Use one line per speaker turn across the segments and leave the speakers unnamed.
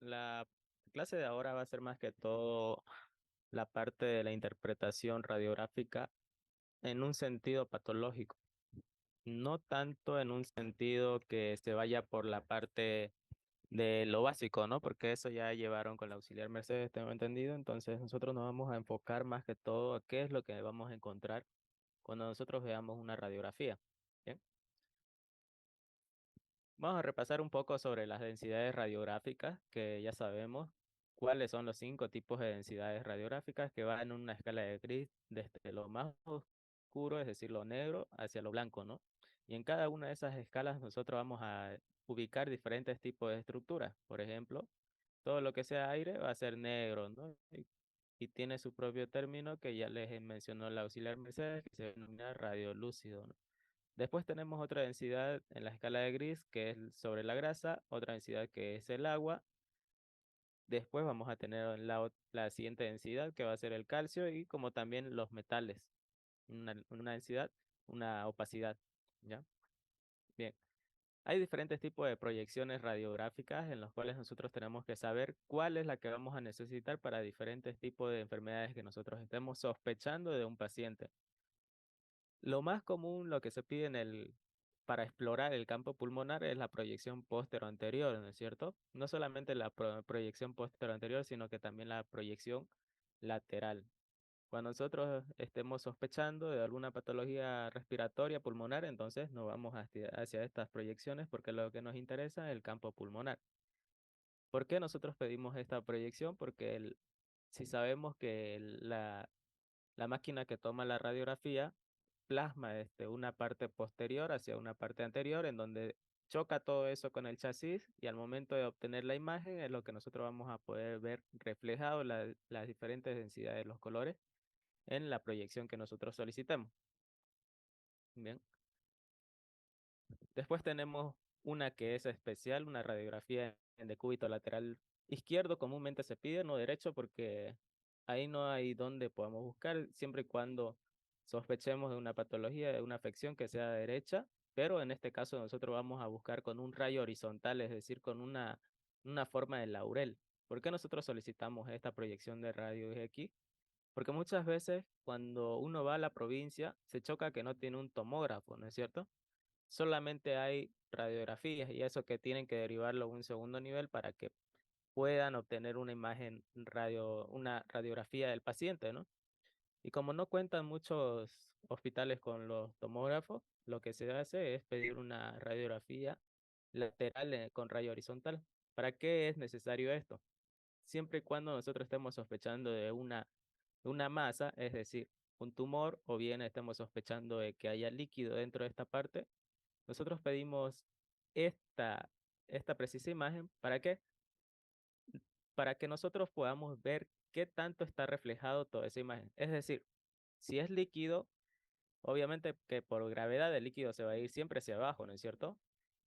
La clase de ahora va a ser más que todo la parte de la interpretación radiográfica en un sentido patológico, no tanto en un sentido que se vaya por la parte de lo básico, ¿no? Porque eso ya llevaron con la auxiliar Mercedes, tengo entendido. Entonces nosotros nos vamos a enfocar más que todo a qué es lo que vamos a encontrar cuando nosotros veamos una radiografía. Bien, vamos a repasar un poco sobre las densidades radiográficas, que ya sabemos cuáles son los 5 tipos de densidades radiográficas que van en una escala de gris desde lo más oscuro, es decir, lo negro, hacia lo blanco, ¿no? Y en cada una de esas escalas nosotros vamos a ubicar diferentes tipos de estructuras. Por ejemplo, todo lo que sea aire va a ser negro, ¿no? Y tiene su propio término que ya les mencionó la auxiliar Mercedes, que se denomina radiolúcido, ¿no? Después tenemos otra densidad en la escala de gris, que es sobre la grasa, otra densidad que es el agua. Después vamos a tener la siguiente densidad, que va a ser el calcio, y como también los metales, una densidad, una opacidad, ¿ya? Bien. Hay diferentes tipos de proyecciones radiográficas en los cuales nosotros tenemos que saber cuál es la que vamos a necesitar para diferentes tipos de enfermedades que nosotros estemos sospechando de un paciente. Lo más común, lo que se pide para explorar el campo pulmonar es la proyección póstero-anterior, ¿no es cierto? No solamente la proyección póstero-anterior, sino que también la proyección lateral. Cuando nosotros estemos sospechando de alguna patología respiratoria pulmonar, entonces nos vamos hacia estas proyecciones porque lo que nos interesa es el campo pulmonar. ¿Por qué nosotros pedimos esta proyección? Porque si sabemos que la máquina que toma la radiografía plasma una parte posterior hacia una parte anterior, en donde choca todo eso con el chasis, y al momento de obtener la imagen es lo que nosotros vamos a poder ver reflejado las diferentes densidades de los colores en la proyección que nosotros solicitemos. Bien. Después tenemos una que es especial, una radiografía en decúbito lateral izquierdo. Comúnmente se pide, no derecho, porque ahí no hay donde podamos buscar, siempre y cuando sospechemos de una patología, de una afección que sea derecha. Pero en este caso nosotros vamos a buscar con un rayo horizontal, es decir, con una forma de laurel. ¿Por qué nosotros solicitamos esta proyección de radio X? Porque muchas veces cuando uno va a la provincia se choca que no tiene un tomógrafo, ¿no es cierto? Solamente hay radiografías, y eso que tienen que derivarlo a un segundo nivel para que puedan obtener una imagen una radiografía del paciente, ¿no? Y como no cuentan muchos hospitales con los tomógrafos, lo que se hace es pedir una radiografía lateral con rayo horizontal. ¿Para qué es necesario esto? Siempre y cuando nosotros estemos sospechando de una masa, es decir, un tumor, o bien estemos sospechando de que haya líquido dentro de esta parte, nosotros pedimos esta, esta precisa imagen. ¿Para qué? Para que nosotros podamos ver qué tanto está reflejado toda esa imagen. Es decir, si es líquido, obviamente que por gravedad el líquido se va a ir siempre hacia abajo, ¿no es cierto?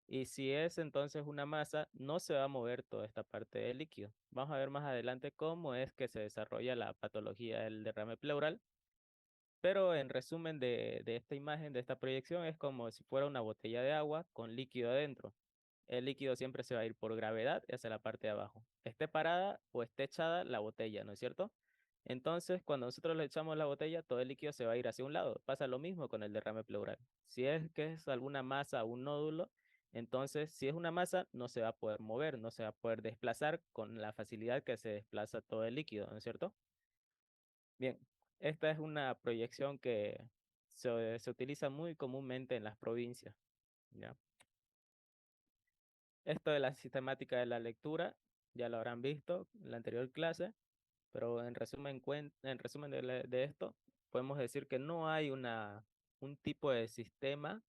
Y si es entonces una masa, no se va a mover toda esta parte del líquido. Vamos a ver más adelante cómo es que se desarrolla la patología del derrame pleural. Pero en resumen de esta imagen, de esta proyección, es como si fuera una botella de agua con líquido adentro. El líquido siempre se va a ir por gravedad hacia la parte de abajo, esté parada o esté echada la botella, ¿no es cierto? Entonces, cuando nosotros le echamos la botella, todo el líquido se va a ir hacia un lado. Pasa lo mismo con el derrame pleural. Si es que es alguna masa o un nódulo, entonces, si es una masa, no se va a poder mover, no se va a poder desplazar con la facilidad que se desplaza todo el líquido, ¿no es cierto? Bien, esta es una proyección que se utiliza muy comúnmente en las provincias, ¿ya? Esto de la sistemática de la lectura, ya lo habrán visto en la anterior clase, pero en resumen de esto, podemos decir que no hay un tipo de sistema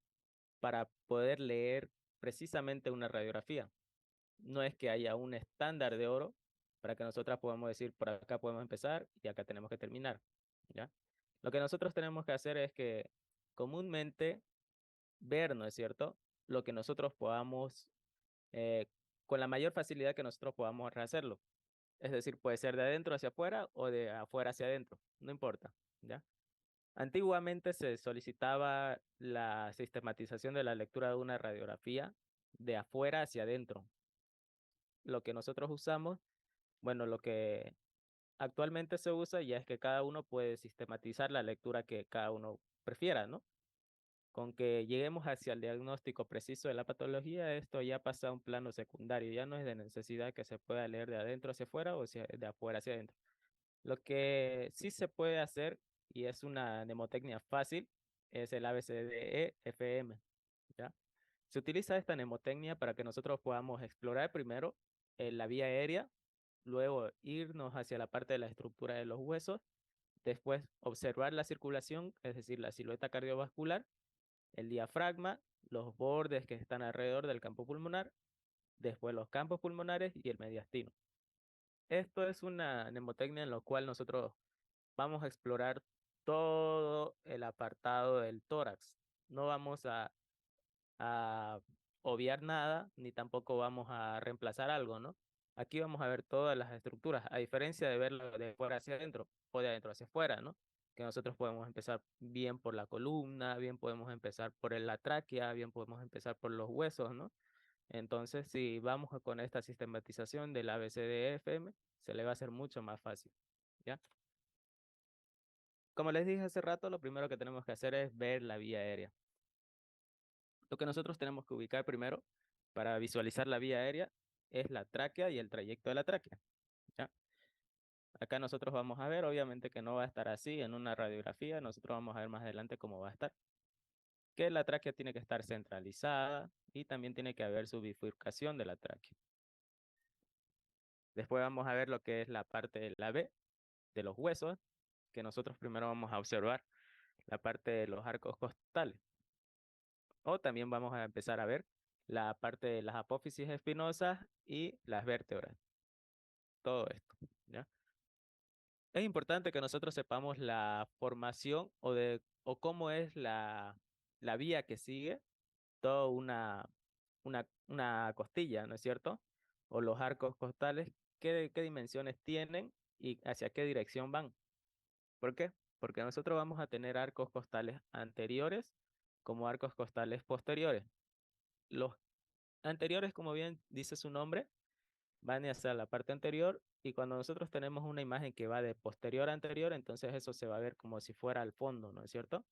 para poder leer precisamente una radiografía. No es que haya un estándar de oro para que nosotras podamos decir, por acá podemos empezar y acá tenemos que terminar, ¿ya? Lo que nosotros tenemos que hacer es que comúnmente ver, ¿no es cierto?, lo que nosotros podamos, eh, con la mayor facilidad que nosotros podamos hacerlo. Es decir, puede ser de adentro hacia afuera o de afuera hacia adentro, no importa, ¿ya? Antiguamente se solicitaba la sistematización de la lectura de una radiografía de afuera hacia adentro. lo que nosotros usamos, bueno, lo que actualmente se usa ya es que cada uno puede sistematizar la lectura que cada uno prefiera, ¿no? Con que lleguemos hacia el diagnóstico preciso de la patología, esto ya pasa a un plano secundario, ya no es de necesidad que se pueda leer de adentro hacia afuera o de afuera hacia adentro. Lo que sí se puede hacer, y es una mnemotecnia fácil, es el ABCDE-FM, ¿ya? Se utiliza esta mnemotecnia para que nosotros podamos explorar primero la vía aérea, luego irnos hacia la parte de la estructura de los huesos, después observar la circulación, es decir, la silueta cardiovascular, el diafragma, los bordes que están alrededor del campo pulmonar, después los campos pulmonares y el mediastino. Esto es una mnemotecnia en la cual nosotros vamos a explorar todo el apartado del tórax. No vamos a obviar nada, ni tampoco vamos a reemplazar algo, ¿no? Aquí vamos a ver todas las estructuras, a diferencia de verlo de fuera hacia adentro o de adentro hacia afuera, ¿no? Que nosotros podemos empezar bien por la columna, bien podemos empezar por la tráquea, bien podemos empezar por los huesos, ¿no? Entonces, si vamos con esta sistematización del ABCDEFM, se le va a hacer mucho más fácil, ¿ya? Como les dije hace rato, lo primero que tenemos que hacer es ver la vía aérea. Lo que nosotros tenemos que ubicar primero para visualizar la vía aérea es la tráquea y el trayecto de la tráquea, ¿ya? Acá nosotros vamos a ver, obviamente que no va a estar así en una radiografía, nosotros vamos a ver más adelante cómo va a estar. Que la tráquea tiene que estar centralizada y también tiene que haber su bifurcación de la tráquea. Después vamos a ver lo que es la parte de la B, de los huesos, que nosotros primero vamos a observar la parte de los arcos costales. O también vamos a empezar a ver la parte de las apófisis espinosas y las vértebras. Todo esto, ¿ya? Es importante que nosotros sepamos la formación o cómo es la vía que sigue toda una costilla, ¿no es cierto? O los arcos costales, qué dimensiones tienen y hacia qué dirección van. ¿Por qué? Porque nosotros vamos a tener arcos costales anteriores como arcos costales posteriores. Los anteriores, como bien dice su nombre, van hacia la parte anterior y cuando nosotros tenemos una imagen que va de posterior a anterior, entonces eso se va a ver como si fuera al fondo, ¿no es cierto?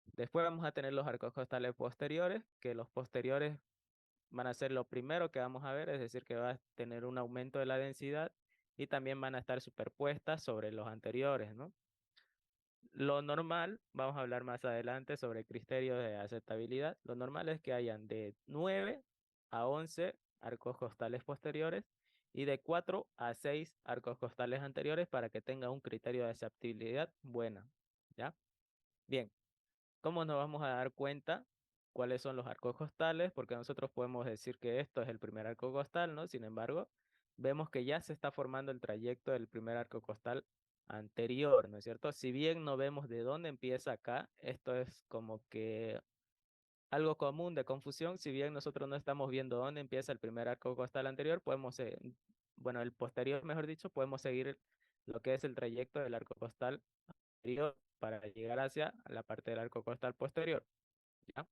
Después vamos a tener los arcos costales posteriores, que los posteriores van a ser lo primero que vamos a ver, es decir, que va a tener un aumento de la densidad y también van a estar superpuestas sobre los anteriores, ¿no? Lo normal, vamos a hablar más adelante sobre criterios de aceptabilidad. Lo normal es que hayan de 9 a 11 arcos costales posteriores y de 4 a 6 arcos costales anteriores para que tenga un criterio de aceptabilidad buena, ¿ya? Bien, ¿cómo nos vamos a dar cuenta cuáles son los arcos costales? Porque nosotros podemos decir que esto es el primer arco costal, ¿no? Sin embargo, vemos que ya se está formando el trayecto del primer arco costal anterior, ¿no es cierto? Si bien no vemos de dónde empieza acá, esto es como que algo común de confusión. Si bien nosotros no estamos viendo dónde empieza el primer arco costal anterior, bueno, el posterior, mejor dicho, podemos seguir lo que es el trayecto del arco costal anterior para llegar hacia la parte del arco costal posterior, ¿ya?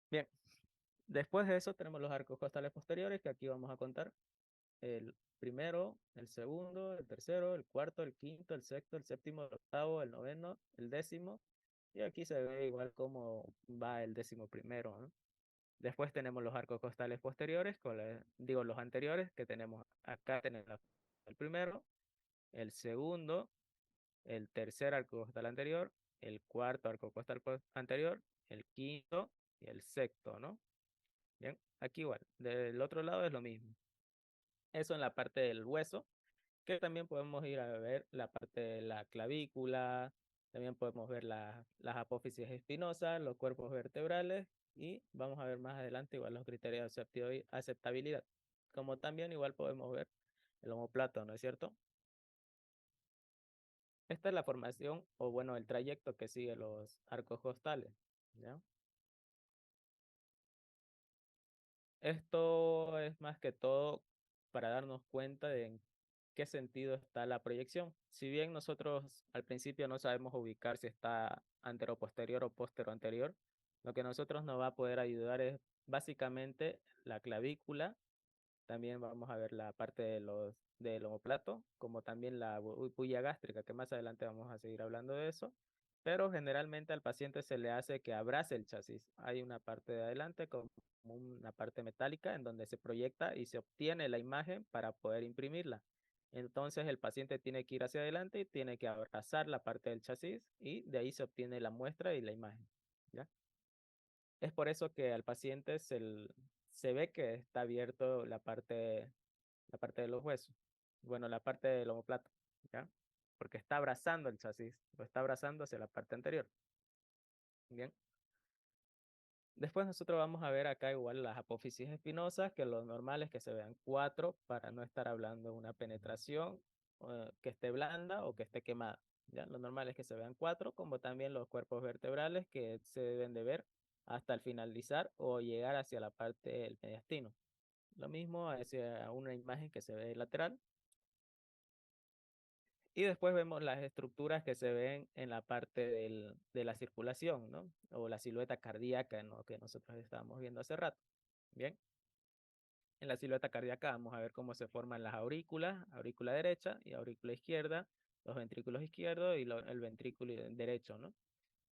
Bien, después de eso tenemos los arcos costales posteriores, que aquí vamos a contar el primero, el segundo, el tercero, el cuarto, el quinto, el sexto, el séptimo, el octavo, el noveno, el décimo, y aquí se ve igual cómo va el décimo primero, ¿no? Después tenemos los arcos costales posteriores, digo los anteriores, que tenemos acá, tenemos el primero, el segundo, el tercer arco costal anterior, el cuarto arco costal anterior, el quinto y el sexto, ¿no? Bien, aquí igual, del otro lado es lo mismo. Eso en la parte del hueso, que también podemos ir a ver la parte de la clavícula, también podemos ver las apófisis espinosas, los cuerpos vertebrales y vamos a ver más adelante igual los criterios de aceptabilidad, como también igual podemos ver el omóplato, ¿no es cierto? Esta es la formación o bueno, el trayecto que sigue los arcos costales, ¿ya? Esto es más que todo para darnos cuenta de en qué sentido está la proyección. Si bien nosotros al principio no sabemos ubicar si está antero-posterior o postero-anterior, Lo que nosotros nos va a poder ayudar es básicamente la clavícula. También vamos a ver la parte del omoplato, como también la bulla gástrica, que más adelante vamos a seguir hablando de eso. Pero generalmente al paciente se le hace que abrace el chasis. Hay una parte de adelante como una parte metálica en donde se proyecta y se obtiene la imagen para poder imprimirla. Entonces el paciente tiene que ir hacia adelante y tiene que abrazar la parte del chasis y de ahí se obtiene la muestra y la imagen. ¿Ya? Es por eso que al paciente se ve que está abierto la parte de los huesos. Bueno, la parte del omoplato, ¿ya? Porque está abrazando el chasis, lo está abrazando hacia la parte anterior. Bien. Después nosotros vamos a ver acá igual las apófisis espinosas, que lo normal es que se vean 4 para no estar hablando de una penetración que esté blanda o que esté quemada. ¿Ya? Lo normal es que se vean 4, como también los cuerpos vertebrales que se deben de ver hasta el finalizar o llegar hacia la parte del mediastino. Lo mismo hacia una imagen que se ve lateral. Y después vemos las estructuras que se ven en la parte de la circulación, ¿no? O la silueta cardíaca, ¿no? Que nosotros estábamos viendo hace rato. Bien. En la silueta cardíaca vamos a ver cómo se forman las aurículas, aurícula derecha y aurícula izquierda, los ventrículos izquierdos y el ventrículo derecho, ¿no?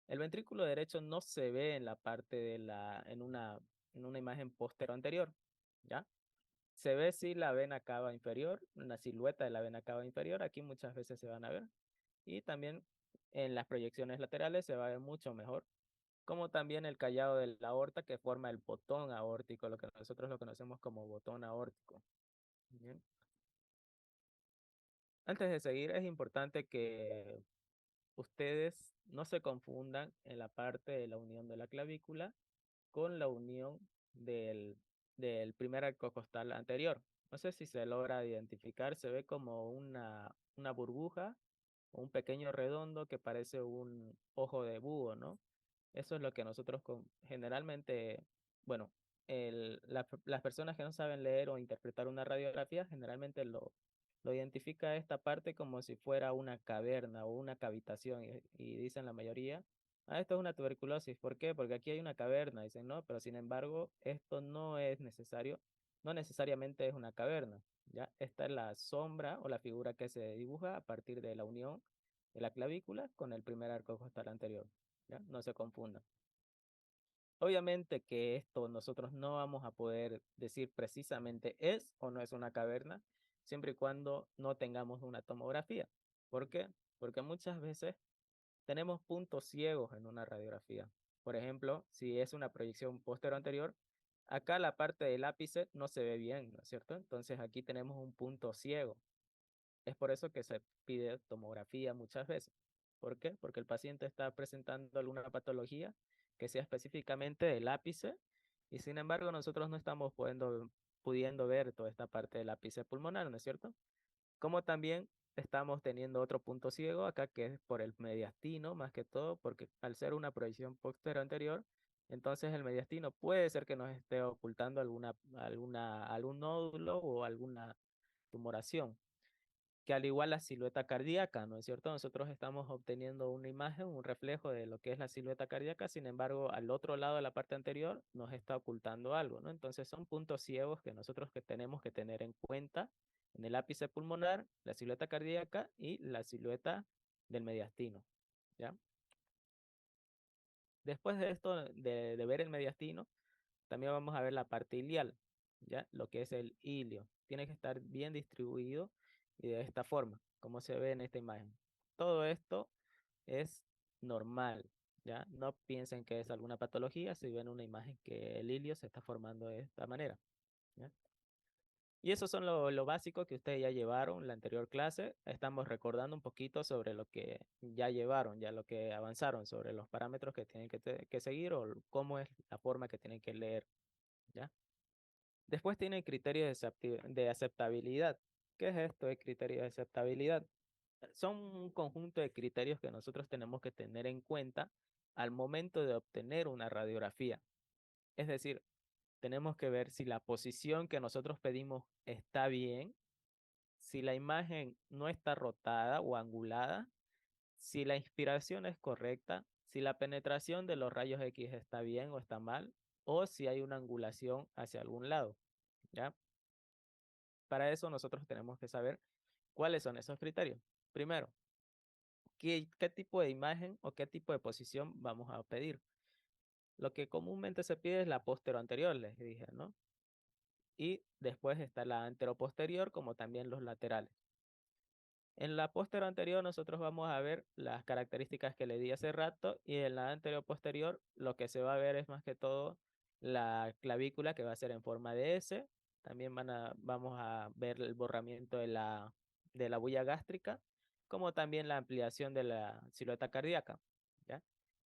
El ventrículo derecho no se ve en la parte en una imagen posterior anterior, ¿ya? Se ve si la vena cava inferior, una silueta de la vena cava inferior, aquí muchas veces se van a ver. Y también en las proyecciones laterales se va a ver mucho mejor, como también el callado de la aorta que forma el botón aórtico, lo que nosotros lo conocemos como botón aórtico. Bien. Antes de seguir, es importante que ustedes no se confundan en la parte de la unión de la clavícula con la unión del primer arco costal anterior. No sé si se logra identificar, se ve como una burbuja o un pequeño redondo que parece un ojo de búho, ¿no? Eso es lo que nosotros generalmente, bueno, las personas que no saben leer o interpretar una radiografía generalmente lo identifica esta parte como si fuera una caverna o una cavitación y dicen la mayoría, ah, esto es una tuberculosis. ¿Por qué? Porque aquí hay una caverna, dicen, no, pero sin embargo esto no es necesario, no necesariamente es una caverna, ¿ya? Esta es la sombra o la figura que se dibuja a partir de la unión de la clavícula con el primer arco costal anterior. ¿Ya? No se confundan. Obviamente que esto nosotros no vamos a poder decir precisamente es o no es una caverna, siempre y cuando no tengamos una tomografía. ¿Por qué? Porque muchas veces tenemos puntos ciegos en una radiografía. Por ejemplo, si es una proyección posterior anterior, acá la parte del ápice no se ve bien, ¿no es cierto? Entonces aquí tenemos un punto ciego. Es por eso que se pide tomografía muchas veces. ¿Por qué? Porque el paciente está presentando alguna patología que sea específicamente del ápice y sin embargo nosotros no estamos pudiendo ver toda esta parte del ápice pulmonar, ¿no es cierto? Como también estamos teniendo otro punto ciego acá que es por el mediastino más que todo, porque al ser una proyección posterior anterior, entonces el mediastino puede ser que nos esté ocultando algún nódulo o alguna tumoración que al igual la silueta cardíaca, ¿no es cierto? Nosotros estamos obteniendo una imagen, un reflejo de lo que es la silueta cardíaca, sin embargo, al otro lado de la parte anterior nos está ocultando algo, ¿no? Entonces son puntos ciegos que nosotros que tenemos que tener en cuenta en el ápice pulmonar, la silueta cardíaca y la silueta del mediastino, ¿ya? Después de esto, de ver el mediastino, también vamos a ver la parte ilial, ¿ya? Lo que es el ilio. Tiene que estar bien distribuido y de esta forma, como se ve en esta imagen. Todo esto es normal, ¿ya? No piensen que es alguna patología si ven una imagen que el ilio se está formando de esta manera, ¿ya? Y eso son lo básico que ustedes ya llevaron la anterior clase. Estamos recordando un poquito sobre lo que ya llevaron, ya lo que avanzaron, sobre los parámetros que tienen que seguir o cómo es la forma que tienen que leer, ¿ya? Después tiene criterios de aceptabilidad. ¿Qué es esto de criterios de aceptabilidad? Son un conjunto de criterios que nosotros tenemos que tener en cuenta al momento de obtener una radiografía. Es decir, tenemos que ver si la posición que nosotros pedimos está bien, si la imagen no está rotada o angulada, si la inspiración es correcta, si la penetración de los rayos X está bien o está mal, o si hay una angulación hacia algún lado, ¿ya? Para eso nosotros tenemos que saber cuáles son esos criterios. Primero, ¿qué tipo de imagen o qué tipo de posición vamos a pedir? Lo que comúnmente se pide es la posterior-anterior, les dije, ¿no? Y después está la anteroposterior, como también los laterales. En la posterior anterior nosotros vamos a ver las características que le di hace rato, y en la anterior posterior lo que se va a ver es más que todo la clavícula, que va a ser en forma de S. También vamos a ver el borramiento de la bulla gástrica, como también la ampliación de la silueta cardíaca, ¿ya?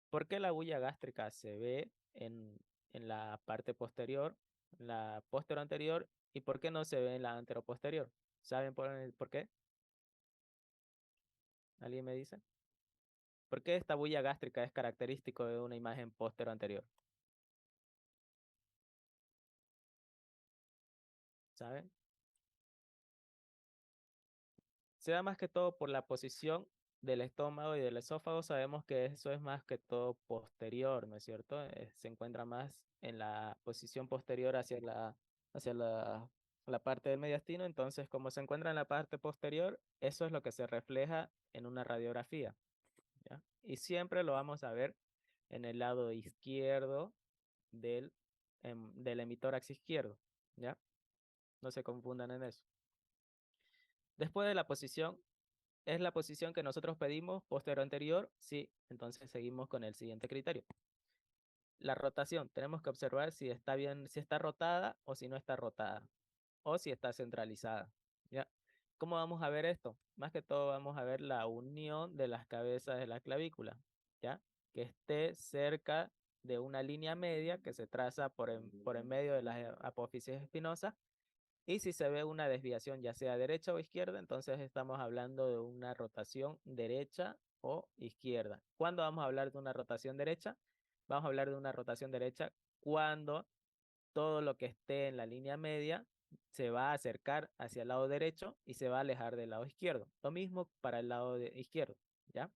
¿Por qué la bulla gástrica se ve en la parte posterior, en la posterior anterior, y por qué no se ve en la anteroposterior? ¿Saben por qué? ¿Alguien me dice? ¿Por qué esta bulla gástrica es característico de una imagen posterior anterior? ¿Saben? Se da más que todo por la posición del estómago y del esófago. Sabemos que eso es más que todo posterior, ¿no es cierto? Se encuentra más en la posición posterior hacia la parte del mediastino. Entonces, como se encuentra en la parte posterior, eso es lo que se refleja en una radiografía, ¿ya? Y siempre lo vamos a ver en el lado izquierdo del, del hemitórax izquierdo, ¿ya? No se confundan en eso. Después de la posición, ¿es la posición que nosotros pedimos posterior anterior? Sí, entonces seguimos con el siguiente criterio. La rotación, tenemos que observar si está bien, si está rotada o si no está rotada, o si está centralizada, ¿ya? ¿Cómo vamos a ver esto? Más que todo vamos a ver la unión de las cabezas de la clavícula, ¿ya? Que esté cerca de una línea media que se traza por en medio de las apófisis espinosas. Y si se ve una desviación, ya sea derecha o izquierda, entonces estamos hablando de una rotación derecha o izquierda. ¿Cuándo vamos a hablar de una rotación derecha? Vamos a hablar de una rotación derecha cuando todo lo que esté en la línea media se va a acercar hacia el lado derecho y se va a alejar del lado izquierdo. Lo mismo para el lado izquierdo, ¿ya?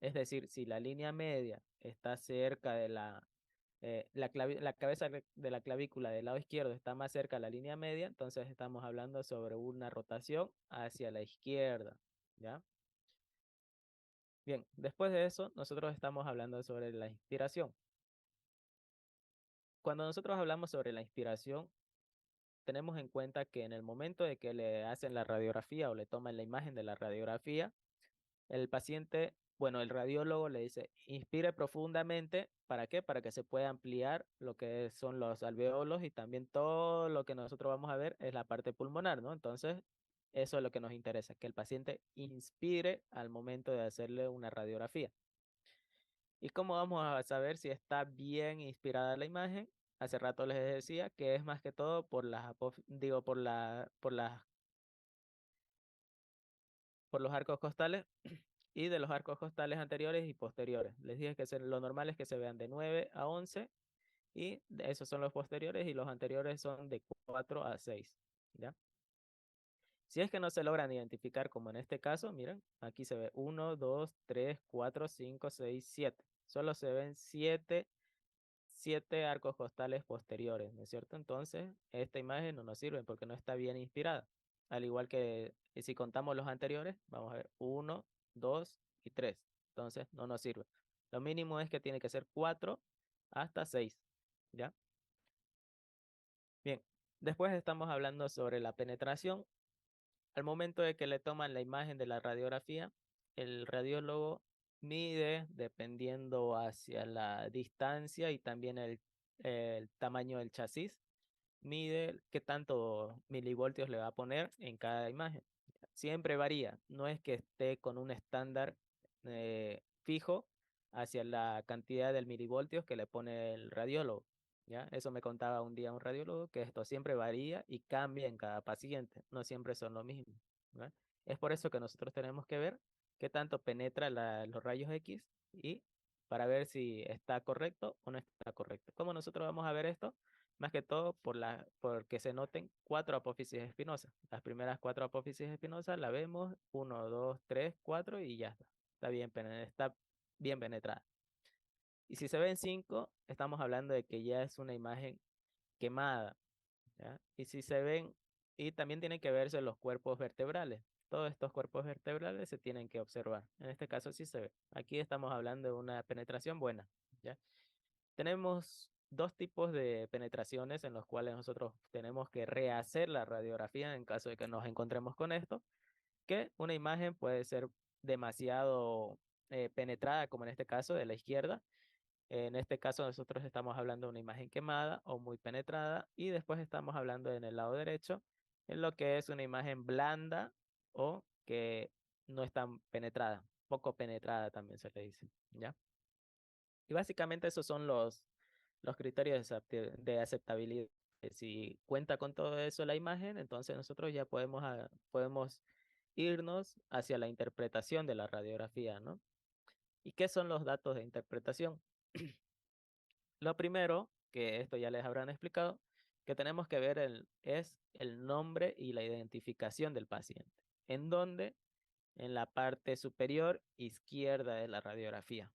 Es decir, si la línea media está cerca de la cabeza de la clavícula del lado izquierdo está más cerca de la línea media, entonces estamos hablando sobre una rotación hacia la izquierda, ¿ya? Bien, después de eso, nosotros estamos hablando sobre la inspiración. Cuando nosotros hablamos sobre la inspiración, tenemos en cuenta que en el momento de que le hacen la radiografía o le toman la imagen de la radiografía, el paciente, bueno, el radiólogo le dice, inspire profundamente. ¿Para qué? Para que se pueda ampliar lo que son los alveolos, y también todo lo que nosotros vamos a ver es la parte pulmonar, ¿no? Entonces, eso es lo que nos interesa, que el paciente inspire al momento de hacerle una radiografía. ¿Y cómo vamos a saber si está bien inspirada la imagen? Hace rato les decía que es más que todo por por los arcos costales y de los arcos costales anteriores y posteriores. Les dije que lo normal es que se vean de 9 a 11, y esos son los posteriores, y los anteriores son de 4 a 6, ¿ya? Si es que no se logran identificar, como en este caso, miren, aquí se ve 1, 2, 3, 4, 5, 6, 7. Solo se ven 7 arcos costales posteriores, ¿no es cierto? Entonces, esta imagen no nos sirve porque no está bien inspirada. Al igual que si contamos los anteriores, vamos a ver 1, 2 y 3. Entonces, no nos sirve. Lo mínimo es que tiene que ser 4 hasta 6, ¿ya? Bien, después estamos hablando sobre la penetración. Al momento de que le toman la imagen de la radiografía, el radiólogo mide dependiendo hacia la distancia y también el tamaño del chasis, mide qué tanto milivoltios le va a poner en cada imagen. Siempre varía, no es que esté con un estándar fijo hacia la cantidad de milivoltios que le pone el radiólogo, ¿ya? Eso me contaba un día un radiólogo, que esto siempre varía y cambia en cada paciente, no siempre son lo mismo, ¿ya? Es por eso que nosotros tenemos que ver qué tanto penetra los rayos X, y para ver si está correcto o no está correcto. ¿Cómo nosotros vamos a ver esto? Más que todo porque se noten 4 apófisis espinosas. Las primeras 4 apófisis espinosas la vemos, 1, 2, 3, 4, y ya está. Está bien penetrada. Y si se ven 5, estamos hablando de que ya es una imagen quemada, ¿ya? Y si se ven, y también tienen que verse los cuerpos vertebrales. Todos estos cuerpos vertebrales se tienen que observar. En este caso sí se ve. Aquí estamos hablando de una penetración buena, ¿ya? Tenemos dos tipos de penetraciones en los cuales nosotros tenemos que rehacer la radiografía en caso de que nos encontremos con esto, que una imagen puede ser demasiado penetrada, como en este caso de la izquierda. En este caso nosotros estamos hablando de una imagen quemada o muy penetrada y después estamos hablando en el lado derecho en lo que es una imagen blanda o que no es tan penetrada, poco penetrada también se le dice, ¿ya? Y básicamente esos son los criterios de aceptabilidad. Si cuenta con todo eso la imagen, entonces nosotros ya podemos irnos hacia la interpretación de la radiografía, ¿no? ¿Y qué son los datos de interpretación? Lo primero, que esto ya les habrán explicado, que tenemos que ver es el nombre y la identificación del paciente. ¿En dónde? En la parte superior izquierda de la radiografía,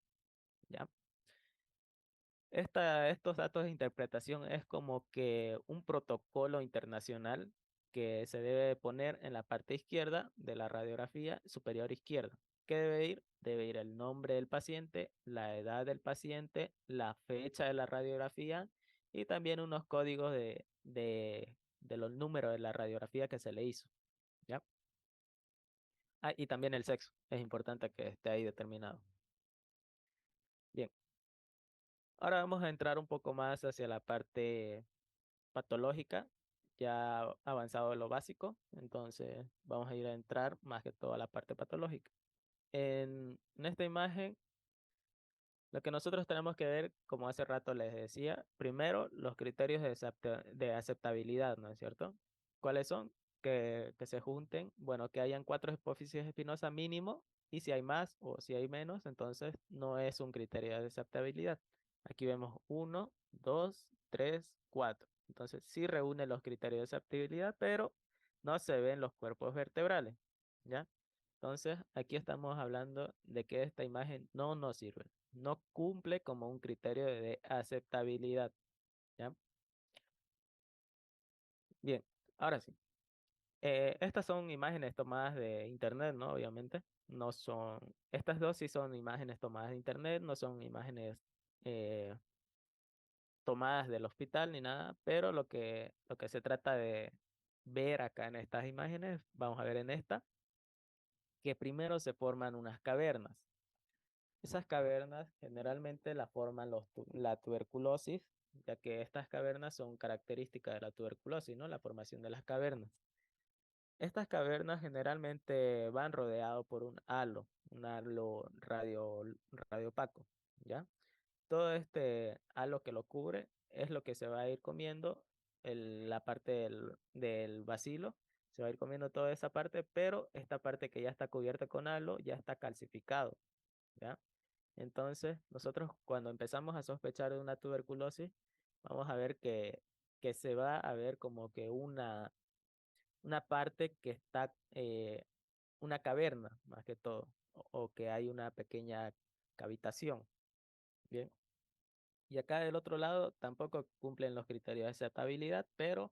¿ya? Estos datos de interpretación es como que un protocolo internacional que se debe poner en la parte izquierda de la radiografía superior izquierda. ¿Qué debe ir? Debe ir el nombre del paciente, la edad del paciente, la fecha de la radiografía y también unos códigos de los números de la radiografía que se le hizo, ¿ya? Ah, y también el sexo. Es importante que esté ahí determinado. Bien, ahora vamos a entrar un poco más hacia la parte patológica, ya avanzado de lo básico, entonces vamos a ir a entrar más que todo a la parte patológica. En esta imagen, lo que nosotros tenemos que ver, como hace rato les decía, primero los criterios de aceptabilidad, ¿no es cierto? ¿Cuáles son? Que se junten, bueno, que hayan 4 hipófisis espinosas mínimo, y si hay más o si hay menos, entonces no es un criterio de aceptabilidad. Aquí vemos 1, 2, 3, 4. Entonces sí reúne los criterios de aceptabilidad, pero no se ven los cuerpos vertebrales, ¿ya? Entonces, aquí estamos hablando de que esta imagen no nos sirve, no cumple como un criterio de aceptabilidad, ¿ya? Bien, ahora sí. Estas son imágenes tomadas de internet, ¿no? Obviamente, no son, estas dos sí son imágenes tomadas de internet, no son imágenes eh, tomadas del hospital ni nada, pero lo que se trata de ver acá en estas imágenes, vamos a ver en esta, que primero se forman unas cavernas. Esas cavernas generalmente la forman la tuberculosis, ya que estas cavernas son características de la tuberculosis, ¿no? La formación de las cavernas. Estas cavernas generalmente van rodeados por un halo radiopaco, ¿ya? Todo este halo que lo cubre es lo que se va a ir comiendo la parte del bacilo, se va a ir comiendo toda esa parte, pero esta parte que ya está cubierta con halo ya está calcificado, ¿ya? Entonces, nosotros cuando empezamos a sospechar de una tuberculosis, vamos a ver que se va a ver como que una parte que está, una caverna más que todo, o que hay una pequeña cavitación. Bien. Y acá del otro lado tampoco cumplen los criterios de aceptabilidad, pero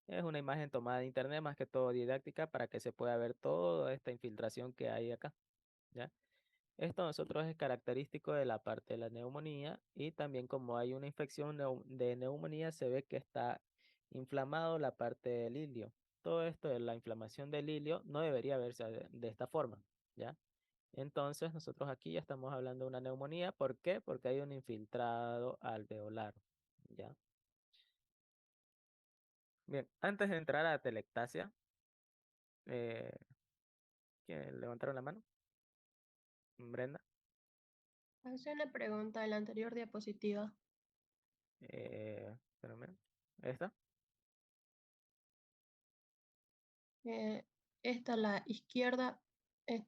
es una imagen tomada de internet más que todo didáctica para que se pueda ver toda esta infiltración que hay acá, ¿ya? Esto a nosotros es característico de la parte de la neumonía y también como hay una infección de neumonía se ve que está inflamado la parte del ilio. Todo esto de la inflamación del ilio no debería verse de esta forma, ¿ya? Entonces nosotros aquí ya estamos hablando de una neumonía. ¿Por qué? Porque hay un infiltrado alveolar, ¿ya? Bien, antes de entrar a telectasia, eh, ¿quién levantaron la mano? Brenda.
Hace una pregunta en la anterior diapositiva.
Espérame. ¿Esta?
Esta, la izquierda,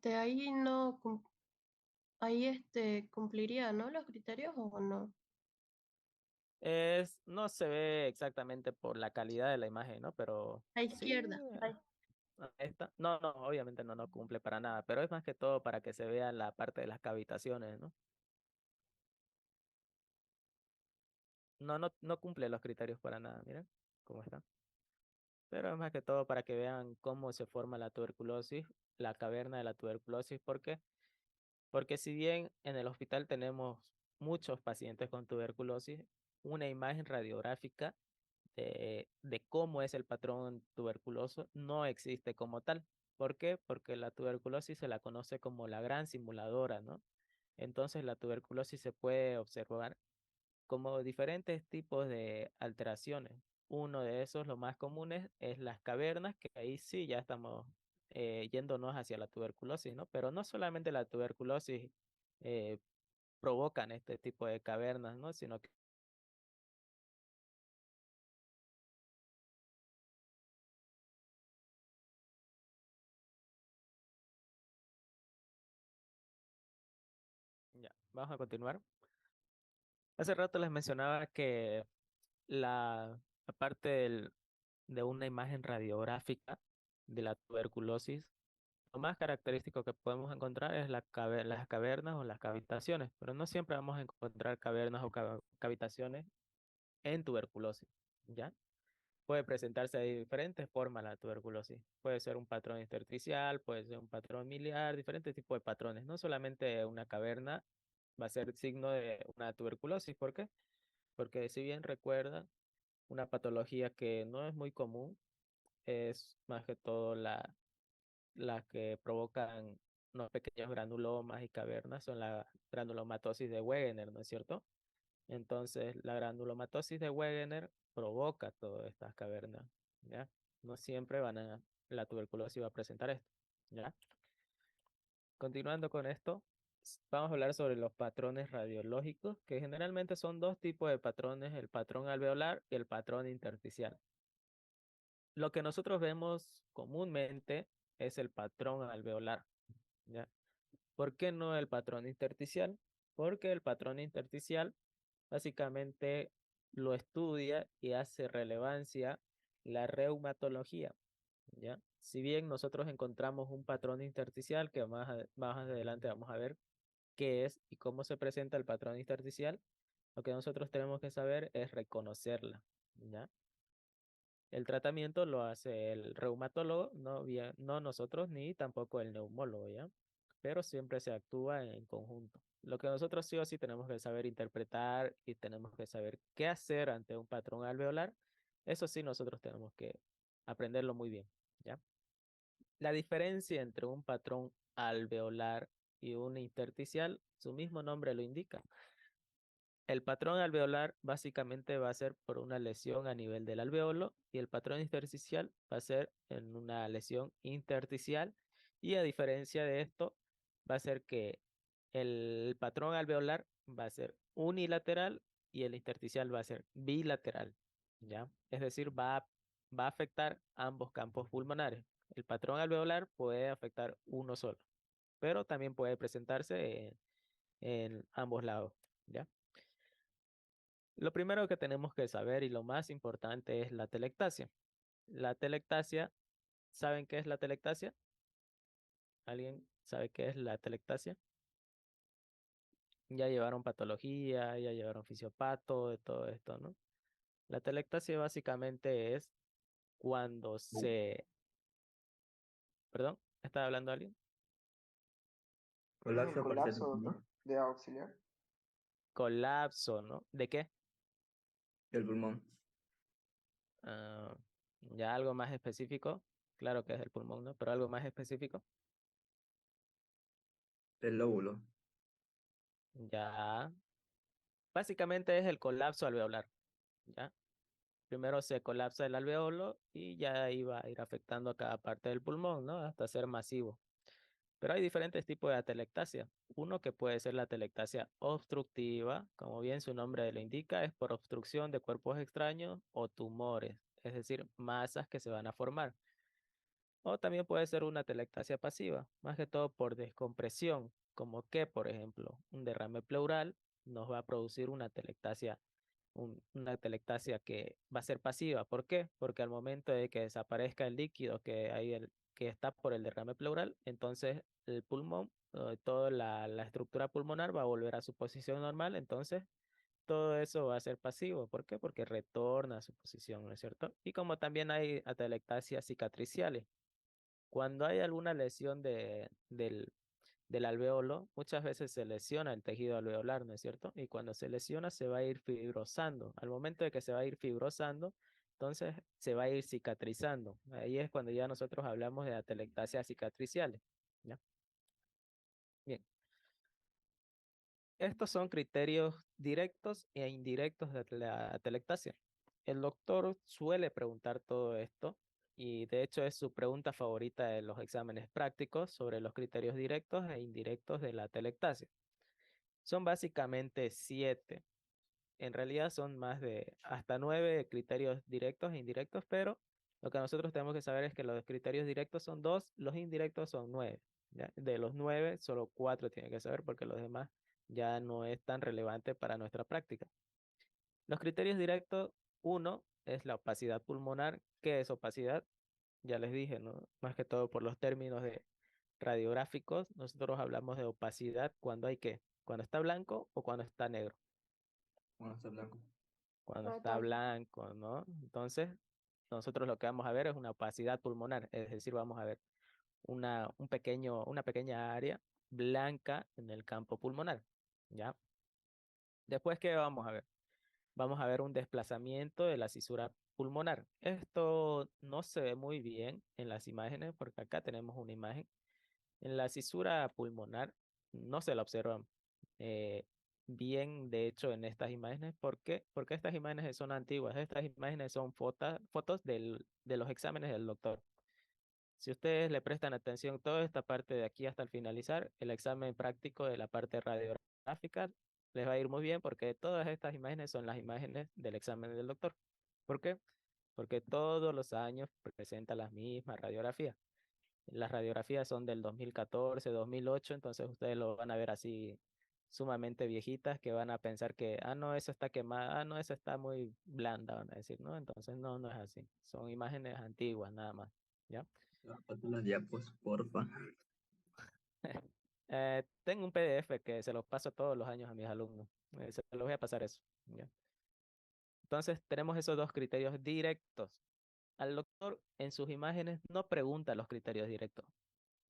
ahí no, ahí cumpliría, ¿no? Los criterios o no.
No se ve exactamente por la calidad de la imagen, ¿no? Pero
La
sí,
izquierda.
esta. No, no, obviamente no cumple para nada, pero es más que todo para que se vea la parte de las cavitaciones, ¿no? no cumple los criterios para nada, miren cómo está. Pero es más que todo para que vean cómo se forma la tuberculosis, la caverna de la tuberculosis. ¿Por qué? Porque si bien en el hospital tenemos muchos pacientes con tuberculosis, una imagen radiográfica de cómo es el patrón tuberculoso no existe como tal. ¿Por qué? Porque la tuberculosis se la conoce como la gran simuladora, ¿no? Entonces la tuberculosis se puede observar como diferentes tipos de alteraciones. Uno de esos, los más comunes, es las cavernas, que ahí sí ya estamos yéndonos hacia la tuberculosis, ¿no? Pero no solamente la tuberculosis eh, provocan este tipo de cavernas, ¿no? Sino que ya, vamos a continuar. Hace rato les mencionaba que aparte de una imagen radiográfica de la tuberculosis, lo más característico que podemos encontrar es las cavernas o las cavitaciones, pero no siempre vamos a encontrar cavernas o cavitaciones en tuberculosis, ¿ya? Puede presentarse de diferentes formas la tuberculosis. Puede ser un patrón intersticial, puede ser un patrón miliar, diferentes tipos de patrones. No solamente una caverna va a ser signo de una tuberculosis. ¿Por qué? Porque si bien recuerda, una patología que no es muy común es más que todo las que provocan unos pequeños granulomas y cavernas, son la granulomatosis de Wegener, ¿no es cierto? Entonces, la granulomatosis de Wegener provoca todas estas cavernas, ¿ya? No siempre la tuberculosis va a presentar esto, ¿ya? Continuando con esto, vamos a hablar sobre los patrones radiológicos, que generalmente son dos tipos de patrones, el patrón alveolar y el patrón intersticial. Lo que nosotros vemos comúnmente es el patrón alveolar, ¿ya? ¿Por qué no el patrón intersticial? Porque el patrón intersticial básicamente lo estudia y hace relevancia la reumatología, ¿ya? Si bien nosotros encontramos un patrón intersticial, que más adelante vamos a ver qué es y cómo se presenta el patrón intersticial, lo que nosotros tenemos que saber es reconocerla, ¿ya? El tratamiento lo hace el reumatólogo, no nosotros ni tampoco el neumólogo, ¿ya? Pero siempre se actúa en conjunto. Lo que nosotros sí o sí tenemos que saber interpretar y tenemos que saber qué hacer ante un patrón alveolar, eso sí nosotros tenemos que aprenderlo muy bien, ¿ya? La diferencia entre un patrón alveolar y un intersticial, su mismo nombre lo indica. El patrón alveolar básicamente va a ser por una lesión a nivel del alveolo y el patrón intersticial va a ser en una lesión intersticial, y a diferencia de esto va a ser que el patrón alveolar va a ser unilateral y el intersticial va a ser bilateral, ¿ya? Es decir, va a afectar ambos campos pulmonares. El patrón alveolar puede afectar uno solo, pero también puede presentarse en ambos lados, ¿ya? Lo primero que tenemos que saber y lo más importante es la telectasia. La telectasia, ¿saben qué es la telectasia? ¿Alguien sabe qué es la telectasia? Ya llevaron patología, ya llevaron fisiopato, de todo esto, ¿no? La telectasia básicamente es cuando perdón, ¿estaba hablando alguien?
Es el
Colapso parcial del
colapso,
pulmón.
doctor, de auxiliar.
Colapso, ¿no? ¿De qué?
Del pulmón.
Ah, ya algo más específico. Claro que es el pulmón, ¿no? Pero algo más específico.
Del lóbulo.
Ya. Básicamente es el colapso alveolar, ¿ya? Primero se colapsa el alveolo y ya ahí va a ir afectando a cada parte del pulmón, ¿no? Hasta ser masivo. Pero hay diferentes tipos de atelectasia. Uno que puede ser la atelectasia obstructiva, como bien su nombre lo indica, es por obstrucción de cuerpos extraños o tumores, es decir, masas que se van a formar. O también puede ser una atelectasia pasiva, más que todo por descompresión, como que, por ejemplo, un derrame pleural nos va a producir una atelectasia que va a ser pasiva. ¿Por qué? Porque al momento de que desaparezca el líquido que está por el derrame pleural, entonces el pulmón, toda la estructura pulmonar va a volver a su posición normal, entonces todo eso va a ser pasivo. ¿Por qué? Porque retorna a su posición, ¿no es cierto? Y como también hay atelectasias cicatriciales, cuando hay alguna lesión del alveolo, muchas veces se lesiona el tejido alveolar, ¿no es cierto? Y cuando se lesiona se va a ir fibrosando. Al momento de que se va a ir fibrosando, entonces se va a ir cicatrizando. Ahí es cuando ya nosotros hablamos de atelectasias cicatriciales, ¿ya? Bien, estos son criterios directos e indirectos de la atelectasia. El doctor suele preguntar todo esto y de hecho es su pregunta favorita de los exámenes prácticos sobre los criterios directos e indirectos de la atelectasia. Son básicamente 7. En realidad son más de hasta 9 criterios directos e indirectos, pero lo que nosotros tenemos que saber es que los criterios directos son 2, los indirectos son 9. ¿Ya? De los 9, solo 4 tienen que saber porque los demás ya no es tan relevante para nuestra práctica. Los criterios directos, uno es la opacidad pulmonar. ¿Qué es opacidad? Ya les dije, ¿no? Más que todo por los términos de radiográficos, nosotros hablamos de opacidad cuando hay que, cuando está blanco o cuando está negro.
Bueno, está blanco.
Cuando
Ah,
está
está bien.
blanco, ¿no? Entonces, nosotros lo que vamos a ver es una opacidad pulmonar, es decir, vamos a ver una pequeña área blanca en el campo pulmonar, ¿ya? Después, ¿qué vamos a ver? Vamos a ver un desplazamiento de la cisura pulmonar. Esto no se ve muy bien en las imágenes porque acá tenemos una imagen. En la cisura pulmonar no se la observa eh, bien, de hecho, en estas imágenes. ¿Por qué? Porque estas imágenes son antiguas. Estas imágenes son fotos de los exámenes del doctor. Si ustedes le prestan atención toda esta parte de aquí hasta el finalizar, el examen práctico de la parte radiográfica les va a ir muy bien porque todas estas imágenes son las imágenes del examen del doctor. ¿Por qué? Porque todos los años presenta las mismas radiografías. Las radiografías son del 2014, 2008, entonces ustedes lo van a ver así sumamente viejitas que van a pensar que, ah, no, eso está quemada, ah, no, eso está muy blanda, van a decir, ¿no? Entonces no, no es así. Son imágenes antiguas nada más, ¿ya?
Aparte las diapos, porfa.
Tengo un PDF que se los paso todos los años a mis alumnos. Se los voy a pasar eso, ¿ya? Entonces tenemos esos dos criterios directos. Al doctor en sus imágenes no pregunta los criterios directos.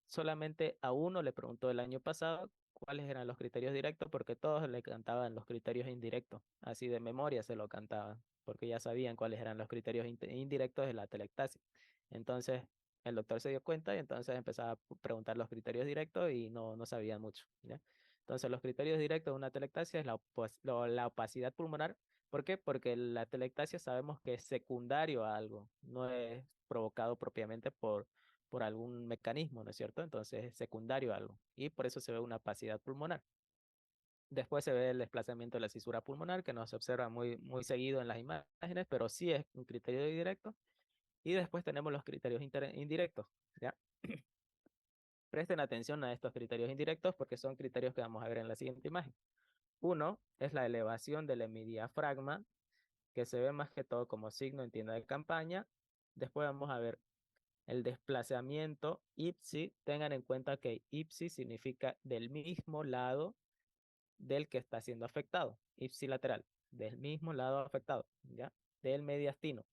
Solamente a uno le preguntó el año pasado cuáles eran los criterios directos, porque todos le cantaban los criterios indirectos. Así de memoria se lo cantaban, porque ya sabían cuáles eran los criterios indirectos de la atelectasia. Entonces, el doctor se dio cuenta y entonces empezaba a preguntar los criterios directos y no sabían mucho, ¿ya? Entonces, los criterios directos de una atelectasia es la opacidad pulmonar. ¿Por qué? Porque la atelectasia sabemos que es secundario a algo, no es provocado propiamente por algún mecanismo, ¿no es cierto? Entonces es secundario a algo y por eso se ve una opacidad pulmonar. Después se ve el desplazamiento de la cisura pulmonar, que no se observa muy seguido en las imágenes, pero sí es un criterio directo. Y después tenemos los criterios indirectos, ¿ya? Presten atención a estos criterios indirectos porque son criterios que vamos a ver en la siguiente imagen. Uno es la elevación del hemidiafragma, que se ve más que todo como signo en tienda de campaña. Después vamos a ver el desplazamiento ipsi. Tengan en cuenta que ipsi significa del mismo lado del que está siendo afectado, ipsilateral, del mismo lado afectado, ¿ya? Del mediastino.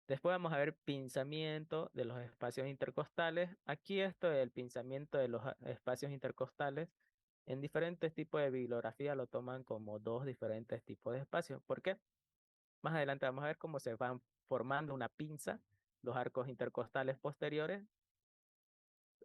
Después vamos a ver pinzamiento de los espacios intercostales. Aquí esto del pinzamiento de los espacios intercostales, en diferentes tipos de bibliografía lo toman como dos diferentes tipos de espacios. ¿Por qué? Más adelante vamos a ver cómo se van formando una pinza, los arcos intercostales posteriores.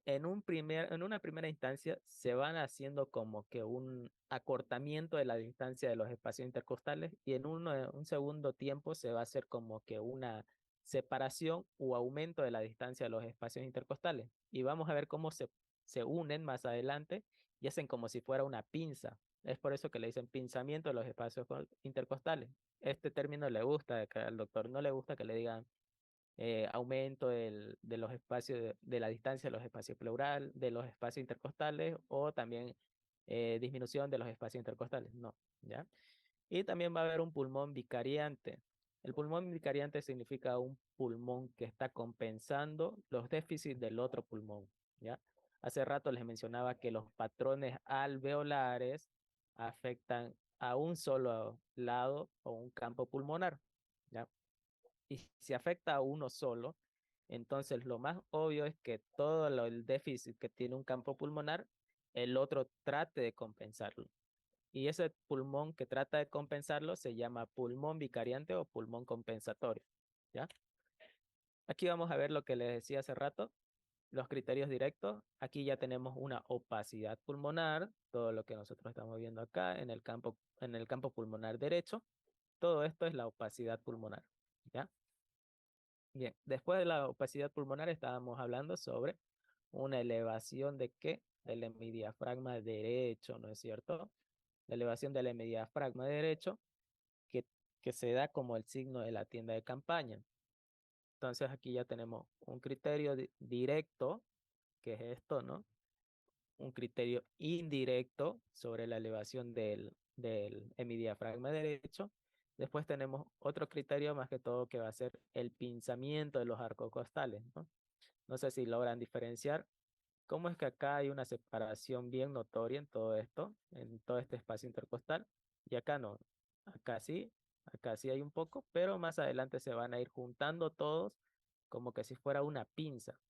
En una primera instancia se van haciendo como que un acortamiento de la distancia de los espacios intercostales y en un segundo tiempo se va a hacer como que una separación o aumento de la distancia de los espacios intercostales. Y vamos a ver cómo se unen más adelante y hacen como si fuera una pinza. Es por eso que le dicen pinzamiento de los espacios intercostales. Este término le gusta, que al doctor no le gusta que le digan aumento de los espacios, de la distancia de los espacios pleural, de los espacios intercostales o también disminución de los espacios intercostales. No, ¿ya? Y también va a haber un pulmón vicariante. El pulmón vicariante significa un pulmón que está compensando los déficits del otro pulmón, ¿ya? Hace rato les mencionaba que los patrones alveolares afectan a un solo lado o un campo pulmonar, ¿ya? Y si afecta a uno solo, entonces lo más obvio es que todo el déficit que tiene un campo pulmonar, el otro trate de compensarlo. Y ese pulmón que trata de compensarlo se llama pulmón vicariante o pulmón compensatorio, ¿ya? Aquí vamos a ver lo que les decía hace rato, los criterios directos. Aquí ya tenemos una opacidad pulmonar, todo lo que nosotros estamos viendo acá en el campo pulmonar derecho. Todo esto es la opacidad pulmonar, ¿ya? Bien, después de la opacidad pulmonar estábamos hablando sobre una elevación de ¿qué? Del hemidiafragma derecho, ¿no es cierto? La elevación del hemidiafragma derecho que, que se da como el signo de la tienda de campaña. Entonces aquí ya tenemos un criterio directo, que es esto, ¿no? Un criterio indirecto sobre la elevación del hemidiafragma derecho. Después tenemos otro criterio más que todo que va a ser el pinzamiento de los arcos costales, ¿no? No sé si logran diferenciar cómo es que acá hay una separación bien notoria en todo esto, en todo este espacio intercostal, y acá no. Acá sí hay un poco, pero más adelante se van a ir juntando todos como que si fuera una pinza,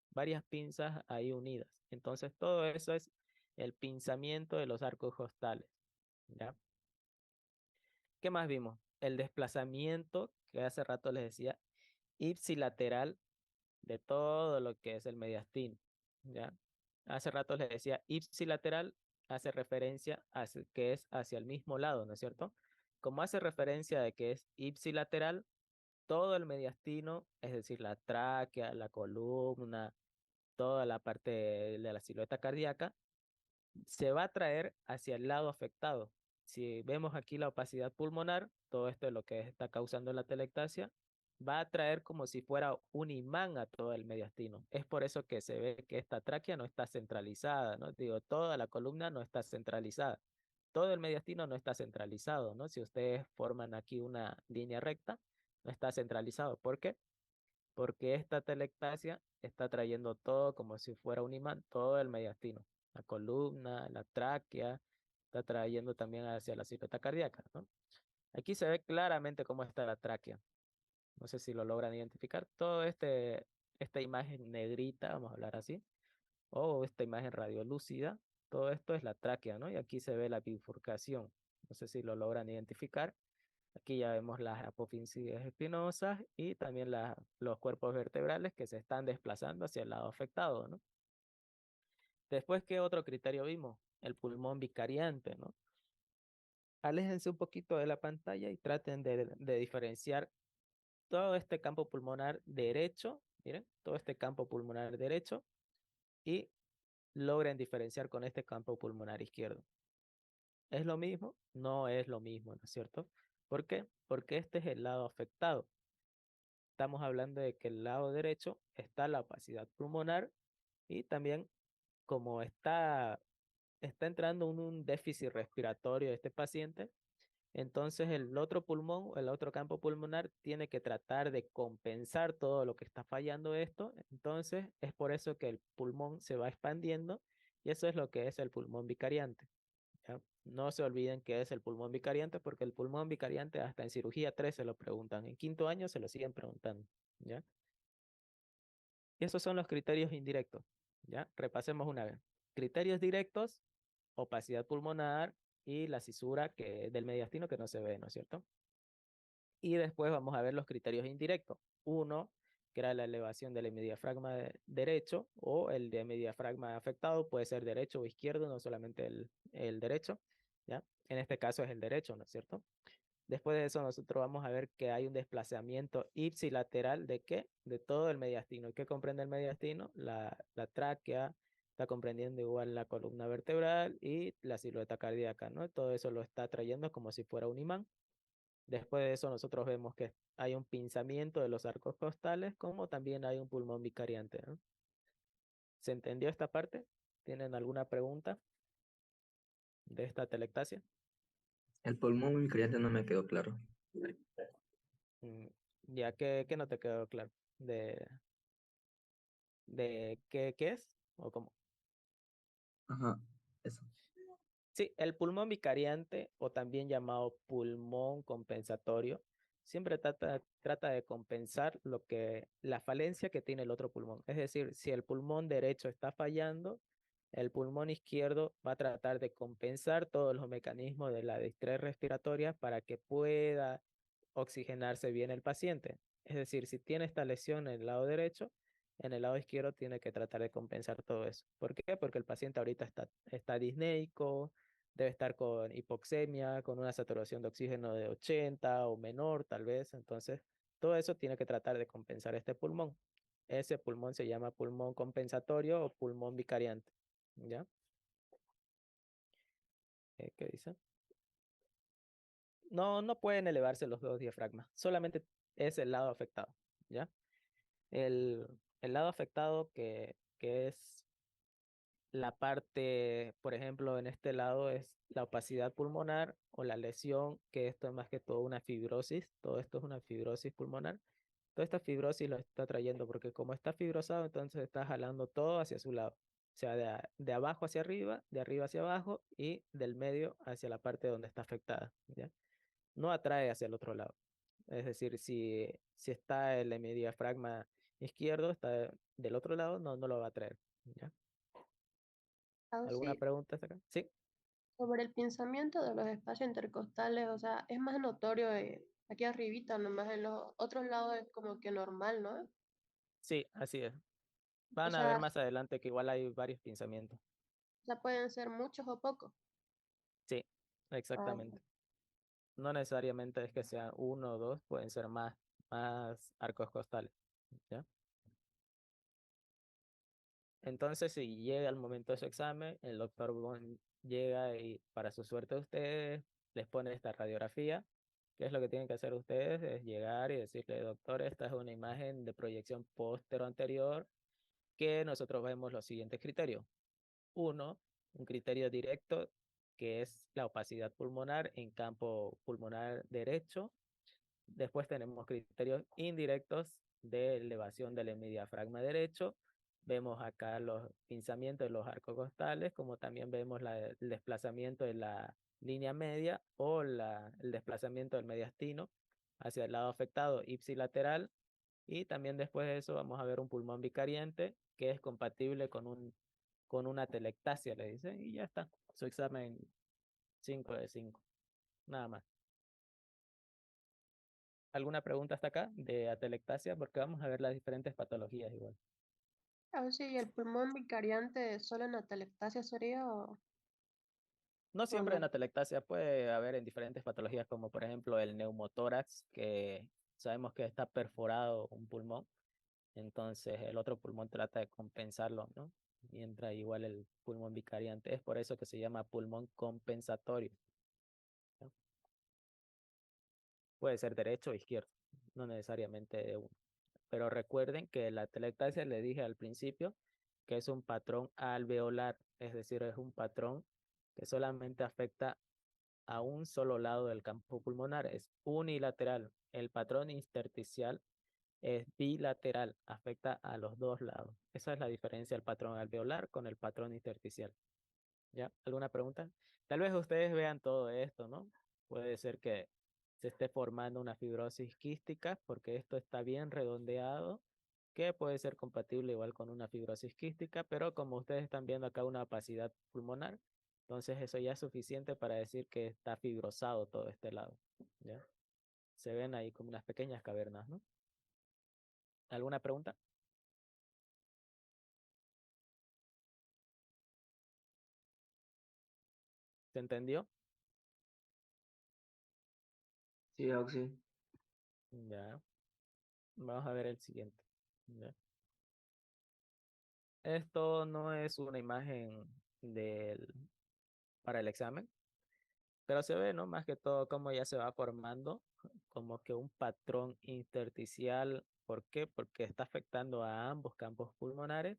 varias pinzas ahí unidas. Entonces todo eso es el pinzamiento de los arcos costales, ¿ya? ¿Qué más vimos? El desplazamiento que hace rato les decía, ipsilateral de todo lo que es el mediastino, ¿ya? Hace rato les decía, ipsilateral hace referencia a que es hacia el mismo lado, ¿no es cierto? Como hace referencia de que es ipsilateral, todo el mediastino, es decir, la tráquea, la columna, toda la parte de la silueta cardíaca, se va a traer hacia el lado afectado. Si vemos aquí la opacidad pulmonar, todo esto es lo que está causando la telectasia, va a traer como si fuera un imán a todo el mediastino. Es por eso que se ve que esta tráquea no está centralizada, ¿no? Digo, toda la columna no está centralizada. Todo el mediastino no está centralizado, ¿no? Si ustedes forman aquí una línea recta, no está centralizado. ¿Por qué? Porque esta telectasia está trayendo todo como si fuera un imán, todo el mediastino, la columna, la tráquea, está trayendo también hacia la silueta cardíaca, ¿no? Aquí se ve claramente cómo está la tráquea. No sé si lo logran identificar. Esta imagen negrita, vamos a hablar así, o esta imagen radiolúcida, todo esto es la tráquea, ¿no? Y aquí se ve la bifurcación. No sé si lo logran identificar. Aquí ya vemos las apofísides espinosas y también los cuerpos vertebrales que se están desplazando hacia el lado afectado, ¿no? Después, ¿qué otro criterio vimos? El pulmón vicariante, ¿no? Aléjense un poquito de la pantalla y traten de diferenciar todo este campo pulmonar derecho, miren, todo este campo pulmonar derecho y logren diferenciar con este campo pulmonar izquierdo. ¿Es lo mismo? No es lo mismo, ¿no es cierto? ¿Por qué? Porque este es el lado afectado. Estamos hablando de que el lado derecho está la opacidad pulmonar y también como está entrando un déficit respiratorio de este paciente, entonces el otro pulmón, el otro campo pulmonar tiene que tratar de compensar todo lo que está fallando esto. Entonces es por eso que el pulmón se va expandiendo y eso es lo que es el pulmón vicariante, ¿ya? No se olviden que es el pulmón vicariante porque el pulmón vicariante hasta en cirugía 3 se lo preguntan, en quinto año se lo siguen preguntando, ¿ya? Y esos son los criterios indirectos, ¿ya? Repasemos una vez. Criterios directos, opacidad pulmonar y la cisura del mediastino que no se ve, ¿no es cierto? Y después vamos a ver los criterios indirectos. Uno, que era la elevación del hemidiafragma derecho o el de hemidiafragma afectado, puede ser derecho o izquierdo, no solamente el derecho, ¿ya? En este caso es el derecho, ¿no es cierto? Después de eso nosotros vamos a ver que hay un desplazamiento ipsilateral ¿de qué? De todo el mediastino. ¿Qué comprende el mediastino? La tráquea, está comprendiendo igual la columna vertebral y la silueta cardíaca, ¿no? Todo eso lo está trayendo como si fuera un imán. Después de eso nosotros vemos que hay un pinzamiento de los arcos costales, como también hay un pulmón vicariante, ¿no? ¿Se entendió esta parte? ¿Tienen alguna pregunta de esta telectasia?
El pulmón microyante no me quedó claro.
Mm, Ya que no te quedó claro de qué es o cómo.
Ajá, eso.
Sí, el pulmón vicariante o también llamado pulmón compensatorio siempre trata de compensar la falencia que tiene el otro pulmón. Es decir, si el pulmón derecho está fallando, el pulmón izquierdo va a tratar de compensar todos los mecanismos de la distrés respiratoria para que pueda oxigenarse bien el paciente. Es decir, si tiene esta lesión en el lado derecho, en el lado izquierdo tiene que tratar de compensar todo eso. ¿Por qué? Porque el paciente ahorita está disneico, debe estar con hipoxemia, con una saturación de oxígeno de 80 o menor, tal vez. Entonces, todo eso tiene que tratar de compensar este pulmón. Ese pulmón se llama pulmón compensatorio o pulmón vicariante. ¿Ya? ¿Qué dice? No, no pueden elevarse los dos diafragmas, solamente es el lado afectado. ¿Ya? El lado afectado que es la parte, por ejemplo, en este lado es la opacidad pulmonar o la lesión, que esto es más que todo una fibrosis, todo esto es una fibrosis pulmonar. Toda esta fibrosis lo está trayendo porque como está fibrosado, entonces está jalando todo hacia su lado. O sea, de abajo hacia arriba, de arriba hacia abajo y del medio hacia la parte donde está afectada, ¿ya? No atrae hacia el otro lado. Es decir, si está el hemidiafragma izquierdo, está del otro lado, no lo va a traer, ¿ya? ¿Alguna
Así,
pregunta hasta acá? Sí,
sobre el pinzamiento de los espacios intercostales, o sea, es más notorio aquí arribita, nomás en los otros lados es como que normal, ¿no?
sí, así es.
O
Van a ver
sea,
más adelante que igual hay varios pensamientos.
ya pueden ser muchos o pocos.
Sí,
Ah,
exactamente. No necesariamente es que sean uno o dos, pueden ser más arcos costales. ¿Ya? Entonces, si llega el momento de su examen, el doctor llega y para su suerte de ustedes les pone esta radiografía. ¿Qué es lo que tienen que hacer ustedes? Es llegar y decirle, doctor, esta es una imagen de proyección póstero-anterior que nosotros vemos los siguientes criterios. Uno, un criterio directo que es la opacidad pulmonar en campo pulmonar derecho. Después tenemos criterios indirectos de elevación del hemidiafragma derecho. Vemos acá los pinzamientos de los arcos costales, como también vemos el desplazamiento de la línea media o el desplazamiento del mediastino hacia el lado afectado ipsilateral. Y también después de eso vamos a ver un pulmón vicariante que es compatible con una telectasia, le dicen, y ya está. Su examen 5 de 5, nada más. ¿Alguna pregunta hasta acá de atelectasia? Porque vamos a ver las diferentes patologías igual.
sí, el pulmón vicariante solo en atelectasia sería
No
o
siempre en
no.
atelectasia puede haber en diferentes patologías, como por ejemplo el neumotórax, que sabemos que está perforado un pulmón, entonces el otro pulmón trata de compensarlo, ¿no? Y entra igual el pulmón vicariante. Es por eso que se llama pulmón compensatorio, ¿no? Puede ser derecho o izquierdo, no necesariamente de uno. Pero recuerden que la atelectasia le dije al principio que es un patrón alveolar, es decir, es un patrón que solamente afecta a un solo lado del campo pulmonar, es unilateral. El patrón intersticial es bilateral, afecta a los dos lados. Esa es la diferencia del patrón alveolar con el patrón intersticial. ¿Ya? ¿Alguna pregunta? Tal vez ustedes vean todo esto, ¿no? Puede ser que se esté formando una fibrosis quística porque esto está bien redondeado, que puede ser compatible igual con una fibrosis quística, pero como ustedes están viendo acá una opacidad pulmonar, entonces eso ya es suficiente para decir que está fibrosado todo este lado, ¿ya? Se ven ahí como unas pequeñas cavernas, ¿no? ¿Alguna pregunta? ¿Se entendió?
Sí, Auxi.
Ya. Vamos a ver el siguiente. ¿Ya? Esto no es una imagen del, para el examen, pero se ve, ¿no? Más que todo cómo ya se va formando como que un patrón intersticial. ¿Por qué? Porque está afectando a ambos campos pulmonares.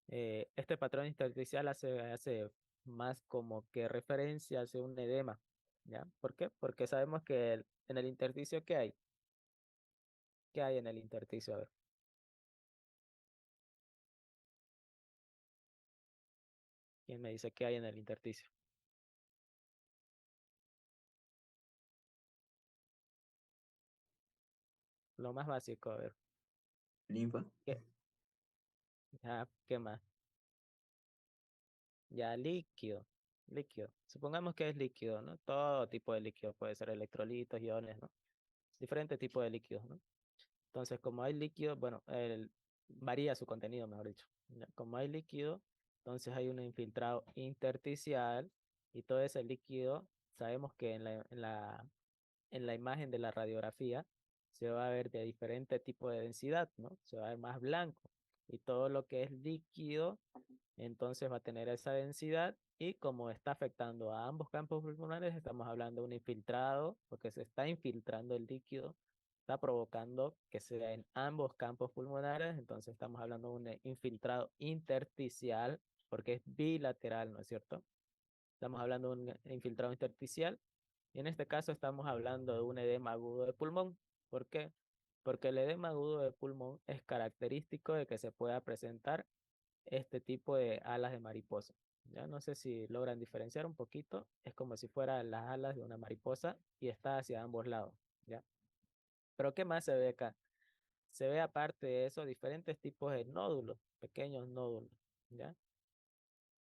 Este patrón intersticial hace más como que referencia hacia un edema, ¿ya? ¿Por qué? Porque sabemos que en el intersticio, ¿qué hay? ¿Qué hay en el intersticio? A ver, ¿quién me dice qué hay en el intersticio? Lo más básico, a ver.
Linfa.
¿Qué, ¿qué más? Ya, líquido. Líquido. Supongamos que es líquido, ¿no? Todo tipo de líquido puede ser electrolitos, iones, ¿no? Diferentes tipos de líquidos, ¿no? Entonces, como hay líquido, bueno, varía su contenido, mejor dicho. ¿Ya? Como hay líquido, entonces hay un infiltrado intersticial y todo ese líquido, sabemos que en la imagen de la radiografía se va a ver de diferente tipo de densidad, ¿no? Se va a ver más blanco. Y todo lo que es líquido, entonces va a tener esa densidad y como está afectando a ambos campos pulmonares, estamos hablando de un infiltrado, porque se está infiltrando el líquido, está provocando que sea en ambos campos pulmonares, entonces estamos hablando de un infiltrado intersticial, porque es bilateral, ¿no es cierto? Estamos hablando de un infiltrado intersticial y en este caso estamos hablando de un edema agudo de pulmón. ¿Por qué? Porque el edema agudo de pulmón es característico de que se pueda presentar este tipo de alas de mariposa. Ya no sé si logran diferenciar un poquito. Es como si fueran las alas de una mariposa y está hacia ambos lados. ¿Ya? Pero ¿qué más se ve acá? Se ve aparte de eso diferentes tipos de nódulos, pequeños nódulos. ¿Ya?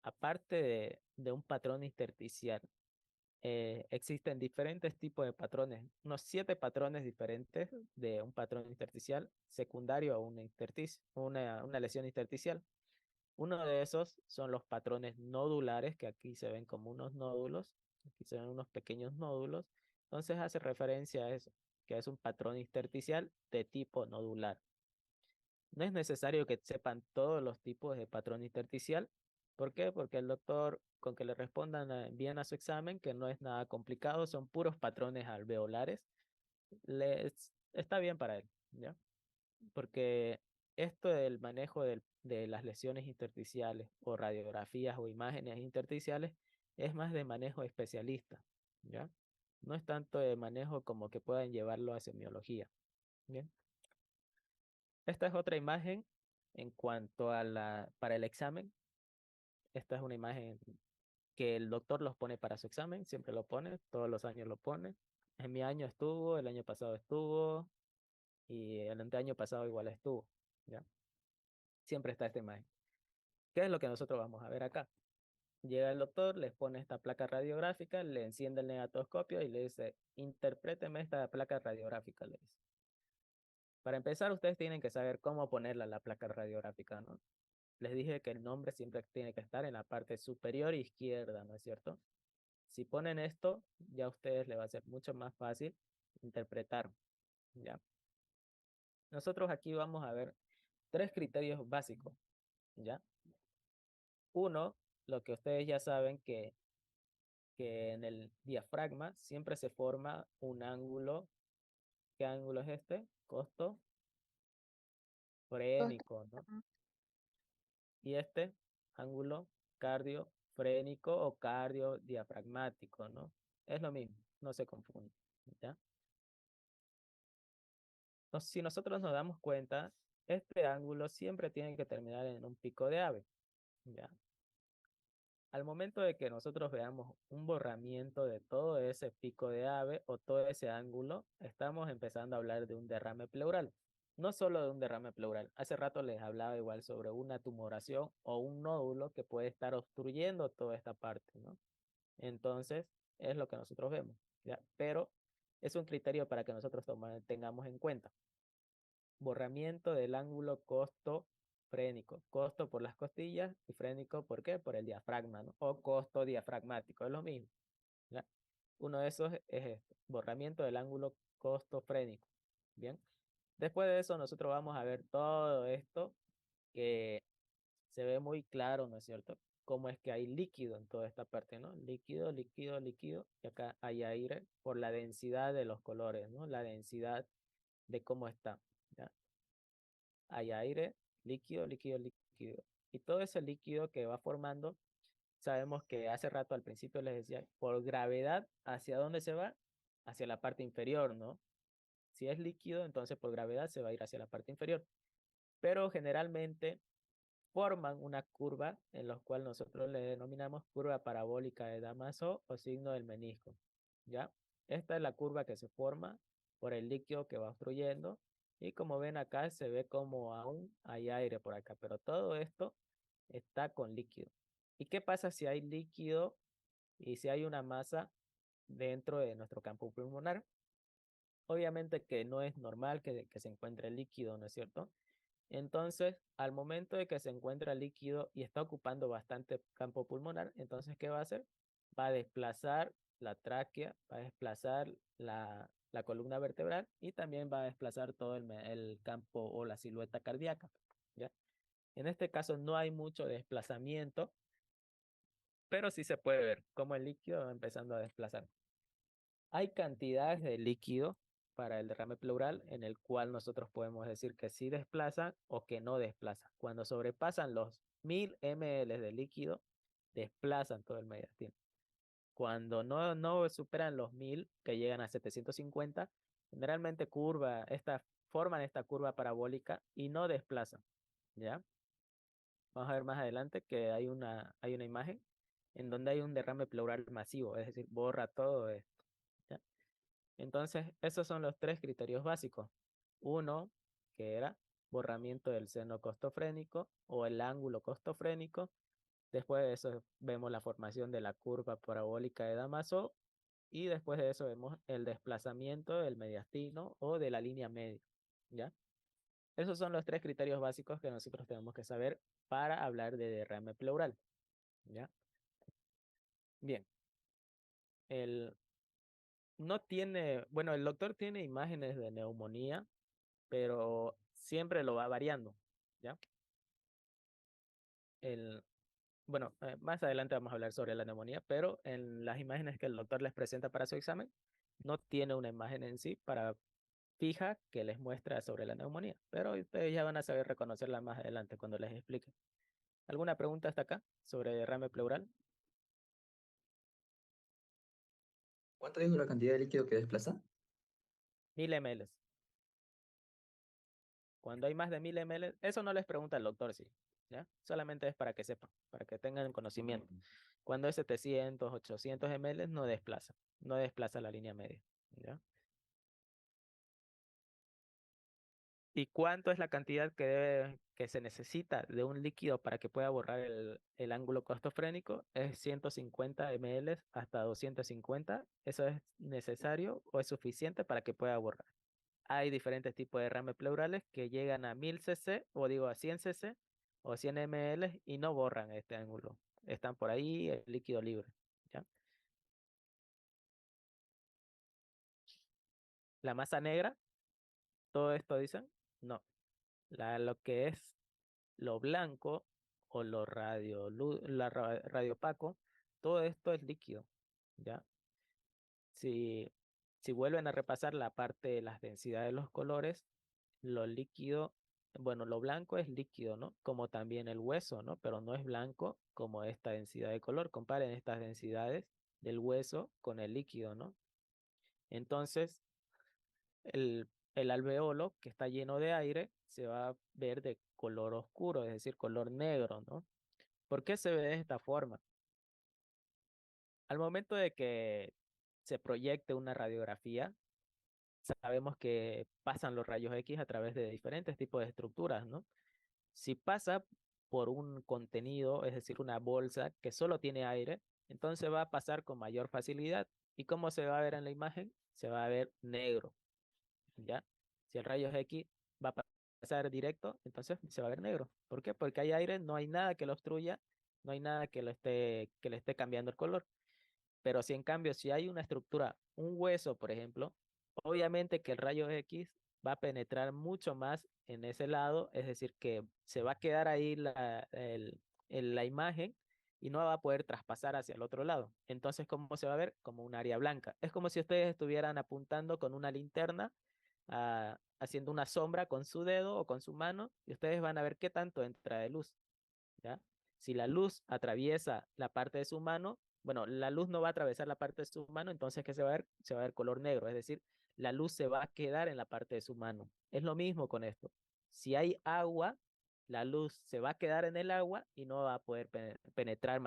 Aparte de un patrón intersticial, existen diferentes tipos de patrones, unos 7 patrones diferentes de un patrón intersticial secundario a una lesión intersticial. Uno de esos son los patrones nodulares, que aquí se ven como unos nódulos, aquí se ven unos pequeños nódulos, entonces hace referencia a eso, que es un patrón intersticial de tipo nodular. No es necesario que sepan todos los tipos de patrón intersticial. ¿Por qué? Porque el doctor, con que le respondan bien a su examen, que no es nada complicado, son puros patrones alveolares, está bien para él, ¿ya? Porque esto del manejo de las lesiones intersticiales o radiografías o imágenes intersticiales es más de manejo especialista, ¿ya? No es tanto de manejo como que puedan llevarlo a semiología, ¿bien? Esta es otra imagen en cuanto a para el examen. Esta es una imagen que el doctor los pone para su examen, siempre lo pone, todos los años lo pone. En mi año estuvo, el año pasado estuvo y el anteaño pasado igual estuvo, ¿ya? Siempre está esta imagen. ¿Qué es lo que nosotros vamos a ver acá? Llega el doctor, les pone esta placa radiográfica, le enciende el negatoscopio y le dice, interpréteme esta placa radiográfica, le dice. Para empezar, ustedes tienen que saber cómo ponerla la placa radiográfica, ¿no? Les dije que el nombre siempre tiene que estar en la parte superior izquierda, ¿no es cierto? Si ponen esto, ya a ustedes les va a ser mucho más fácil interpretar, ¿ya? Nosotros aquí vamos a ver 3 criterios básicos, ¿ya? Uno, lo que ustedes ya saben que en el diafragma siempre se forma un ángulo. ¿Qué ángulo es este? Costo
Costo.
frénico, ¿no? Y este ángulo cardiofrénico o cardiodiafragmático, ¿no? Es lo mismo, no se confunde, ¿ya? Si nosotros nos damos cuenta, este ángulo siempre tiene que terminar en un pico de ave, ¿ya? Al momento de que nosotros veamos un borramiento de todo ese pico de ave o todo ese ángulo, estamos empezando a hablar de un derrame pleural. No solo de un derrame pleural. Hace rato les hablaba igual sobre una tumoración o un nódulo que puede estar obstruyendo toda esta parte, ¿no? Entonces, es lo que nosotros vemos, ¿ya? Pero es un criterio para que nosotros tengamos en cuenta. Borramiento del ángulo costo frénico. Costo por las costillas y frénico, ¿por qué? Por el diafragma, ¿no? O costo diafragmático, es lo mismo, ¿ya? Uno de esos es este, borramiento del ángulo costo frénico. Bien. Después de eso, nosotros vamos a ver todo esto que se ve muy claro, ¿no es cierto? Cómo es que hay líquido en toda esta parte, ¿no? Líquido, líquido, líquido. Y acá hay aire por la densidad de los colores, ¿no? La densidad de cómo está, ¿ya? Hay aire, líquido, líquido, líquido. Y todo ese líquido que va formando, sabemos que hace rato al principio les decía, por gravedad, ¿hacia dónde se va? Hacia la parte inferior, ¿no? Si es líquido, entonces por gravedad se va a ir hacia la parte inferior. Pero generalmente forman una curva en la cual nosotros le denominamos curva parabólica de Damaso o signo del menisco, ¿ya? Esta es la curva que se forma por el líquido que va obstruyendo Y como ven acá, se ve como aún hay aire por acá, pero todo esto está con líquido. ¿Y qué pasa si hay líquido y si hay una masa dentro de nuestro campo pulmonar? Obviamente que no es normal que se encuentre líquido, ¿no es cierto? Entonces, al momento de que se encuentra líquido y está ocupando bastante campo pulmonar, entonces, ¿qué va a hacer? Va a desplazar la tráquea, va a desplazar la columna vertebral y también va a desplazar todo el campo o la silueta cardíaca, ¿ya? En este caso no hay mucho desplazamiento, pero sí se puede ver cómo el líquido va empezando a desplazar. Hay cantidades de líquido para el derrame pleural en el cual nosotros podemos decir que sí desplazan o que no desplazan. Cuando sobrepasan los 1000 ml de líquido, desplazan todo el mediastino. Cuando no superan los 1000, que llegan a 750, generalmente forman esta curva parabólica y no desplazan, ¿ya? Vamos a ver más adelante que hay una imagen en donde hay un derrame pleural masivo, es decir, borra todo esto, ¿ya? Entonces, esos son los tres criterios básicos. Uno, que era borramiento del seno costofrénico o el ángulo costofrénico. Después de eso vemos la formación de la curva parabólica de Damaso y después de eso vemos el desplazamiento del mediastino o de la línea media, ¿ya? Esos son los tres criterios básicos que nosotros tenemos que saber para hablar de derrame pleural, ¿ya? Bien, el, no tiene, bueno, el doctor tiene imágenes de neumonía, pero siempre lo va variando, ¿ya? El, bueno, más adelante vamos a hablar sobre la neumonía, pero en las imágenes que el doctor les presenta para su examen, no tiene una imagen en sí para fija que les muestra sobre la neumonía, pero ustedes ya van a saber reconocerla más adelante cuando les explique. ¿Alguna pregunta hasta acá sobre derrame pleural?
¿Cuánto dijo la cantidad de líquido que desplaza?
1000 ml. Cuando hay más de 1000 ml, eso no les pregunta el doctor, sí, ¿ya? Solamente es para que sepan, para que tengan conocimiento. Cuando es 700, 800 ml, no desplaza la línea media, ¿ya? ¿Y cuánto es la cantidad que se necesita de un líquido para que pueda borrar el ángulo costofrénico? Es 150 ml hasta 250. ¿Eso es necesario o es suficiente para que pueda borrar? Hay diferentes tipos de derrames pleurales que llegan a 1000 cc o digo a 100 cc o 100 ml y no borran este ángulo. Están por ahí el líquido libre, ¿ya? La masa negra, todo esto dicen, no. Lo que es lo blanco o lo radio opaco, todo esto es líquido, ¿ya? Si, si vuelven a repasar la parte de las densidades de los colores, lo líquido, bueno, lo blanco es líquido, ¿no? Como también el hueso, ¿no? Pero no es blanco como esta densidad de color. Comparen estas densidades del hueso con el líquido, ¿no? Entonces, el alveolo que está lleno de aire se va a ver de color oscuro, es decir, color negro, ¿no? ¿Por qué se ve de esta forma? Al momento de que se proyecte una radiografía, sabemos que pasan los rayos X a través de diferentes tipos de estructuras, ¿no? Si pasa por un contenido, es decir, una bolsa que solo tiene aire, entonces va a pasar con mayor facilidad. ¿Y cómo se va a ver en la imagen? Se va a ver negro, ¿ya? Si el rayo X va a pasar directo, entonces se va a ver negro. ¿Por qué? Porque hay aire, no hay nada que lo obstruya, no hay nada que le esté cambiando el color. Pero si en cambio, si hay una estructura, un hueso, por ejemplo, obviamente que el rayo X va a penetrar mucho más en ese lado, es decir, que se va a quedar ahí la imagen y no va a poder traspasar hacia el otro lado. Entonces, ¿cómo se va a ver? Como un área blanca. Es como si ustedes estuvieran apuntando con una linterna, haciendo una sombra con su dedo o con su mano, y ustedes van a ver qué tanto entra de luz, ¿ya? Si la luz atraviesa la parte de su mano, bueno, la luz no va a atravesar la parte de su mano, entonces ¿qué se va a ver? Se va a ver color negro, es decir, la luz se va a quedar en la parte de su mano. Es lo mismo con esto. Si hay agua, la luz se va a quedar en el agua y no va a poder penetrar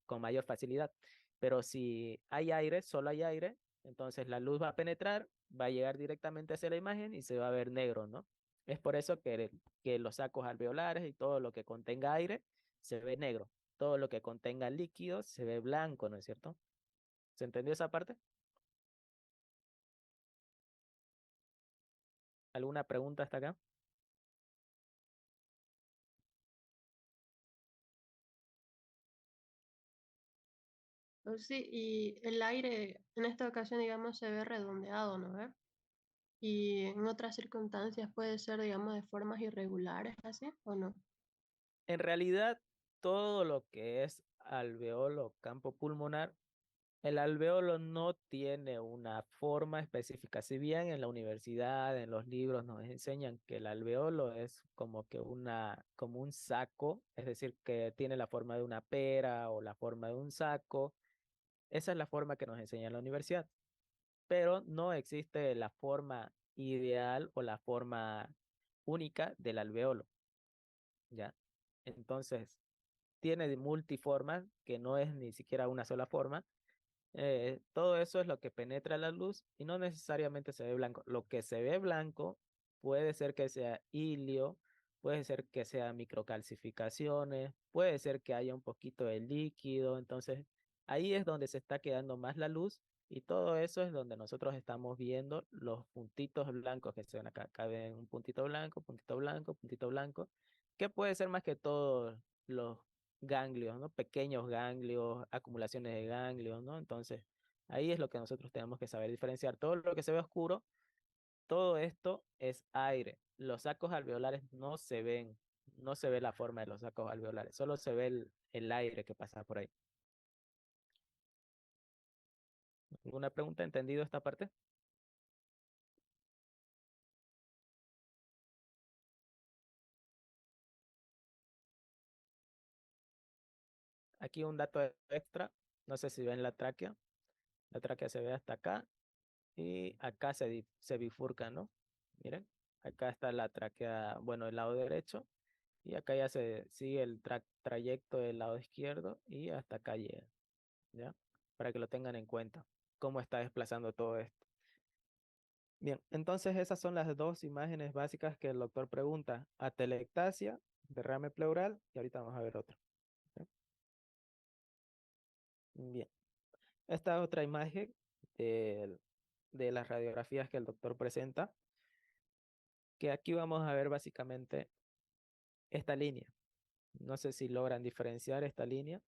con mayor facilidad. Pero si hay aire, solo hay aire, Entonces la luz va a penetrar, va a llegar directamente hacia la imagen y se va a ver negro, ¿no? Es por eso que los sacos alveolares y todo lo que contenga aire se ve negro. Todo lo que contenga líquido se ve blanco, ¿no es cierto? ¿Se entendió esa parte? ¿Alguna pregunta hasta acá?
Pues sí, y el aire en esta ocasión, digamos, se ve redondeado, ¿no ve? Y en otras circunstancias puede ser, digamos, de formas irregulares, así, ¿o no?
En realidad, todo lo que es alveolo, campo pulmonar, el alveolo no tiene una forma específica. Si bien en la universidad, en los libros nos enseñan que el alveolo es como un saco, es decir, que tiene la forma de una pera o la forma de un saco, esa es la forma que nos enseña en la universidad. Pero no existe la forma ideal o la forma única del alveolo, ¿ya? Entonces, tiene de multiformas, que no es ni siquiera una sola forma. Todo eso es lo que penetra la luz y no necesariamente se ve blanco. Lo que se ve blanco puede ser que sea hilio, puede ser que sea microcalcificaciones, puede ser que haya un poquito de líquido. Entonces, ahí es donde se está quedando más la luz y todo eso es donde nosotros estamos viendo los puntitos blancos que se ven acá. Acá ven un puntito blanco, puntito blanco, que puede ser más que todo los ganglios, ¿no? Pequeños ganglios, acumulaciones de ganglios, ¿no? Entonces, ahí es lo que nosotros tenemos que saber diferenciar. Todo lo que se ve oscuro, todo esto es aire. Los sacos alveolares no se ven, no se ve la forma de los sacos alveolares, solo se ve el aire que pasa por ahí. ¿Alguna pregunta? ¿Entendido esta parte? Aquí un dato extra, no sé si ven la tráquea se ve hasta acá y acá se bifurca, ¿no? Miren, acá está la tráquea, bueno, el lado derecho. Y acá ya se sigue el trayecto del lado izquierdo y hasta acá llega, ¿ya? Para que lo tengan en cuenta, cómo está desplazando todo esto. Bien, entonces esas son las dos imágenes básicas que el doctor pregunta: atelectasia, derrame pleural, y ahorita vamos a ver otro. ¿Ya? Bien, esta otra imagen del- de las radiografías que el doctor presenta, que aquí vamos a ver básicamente esta línea. No sé si logran diferenciar esta línea.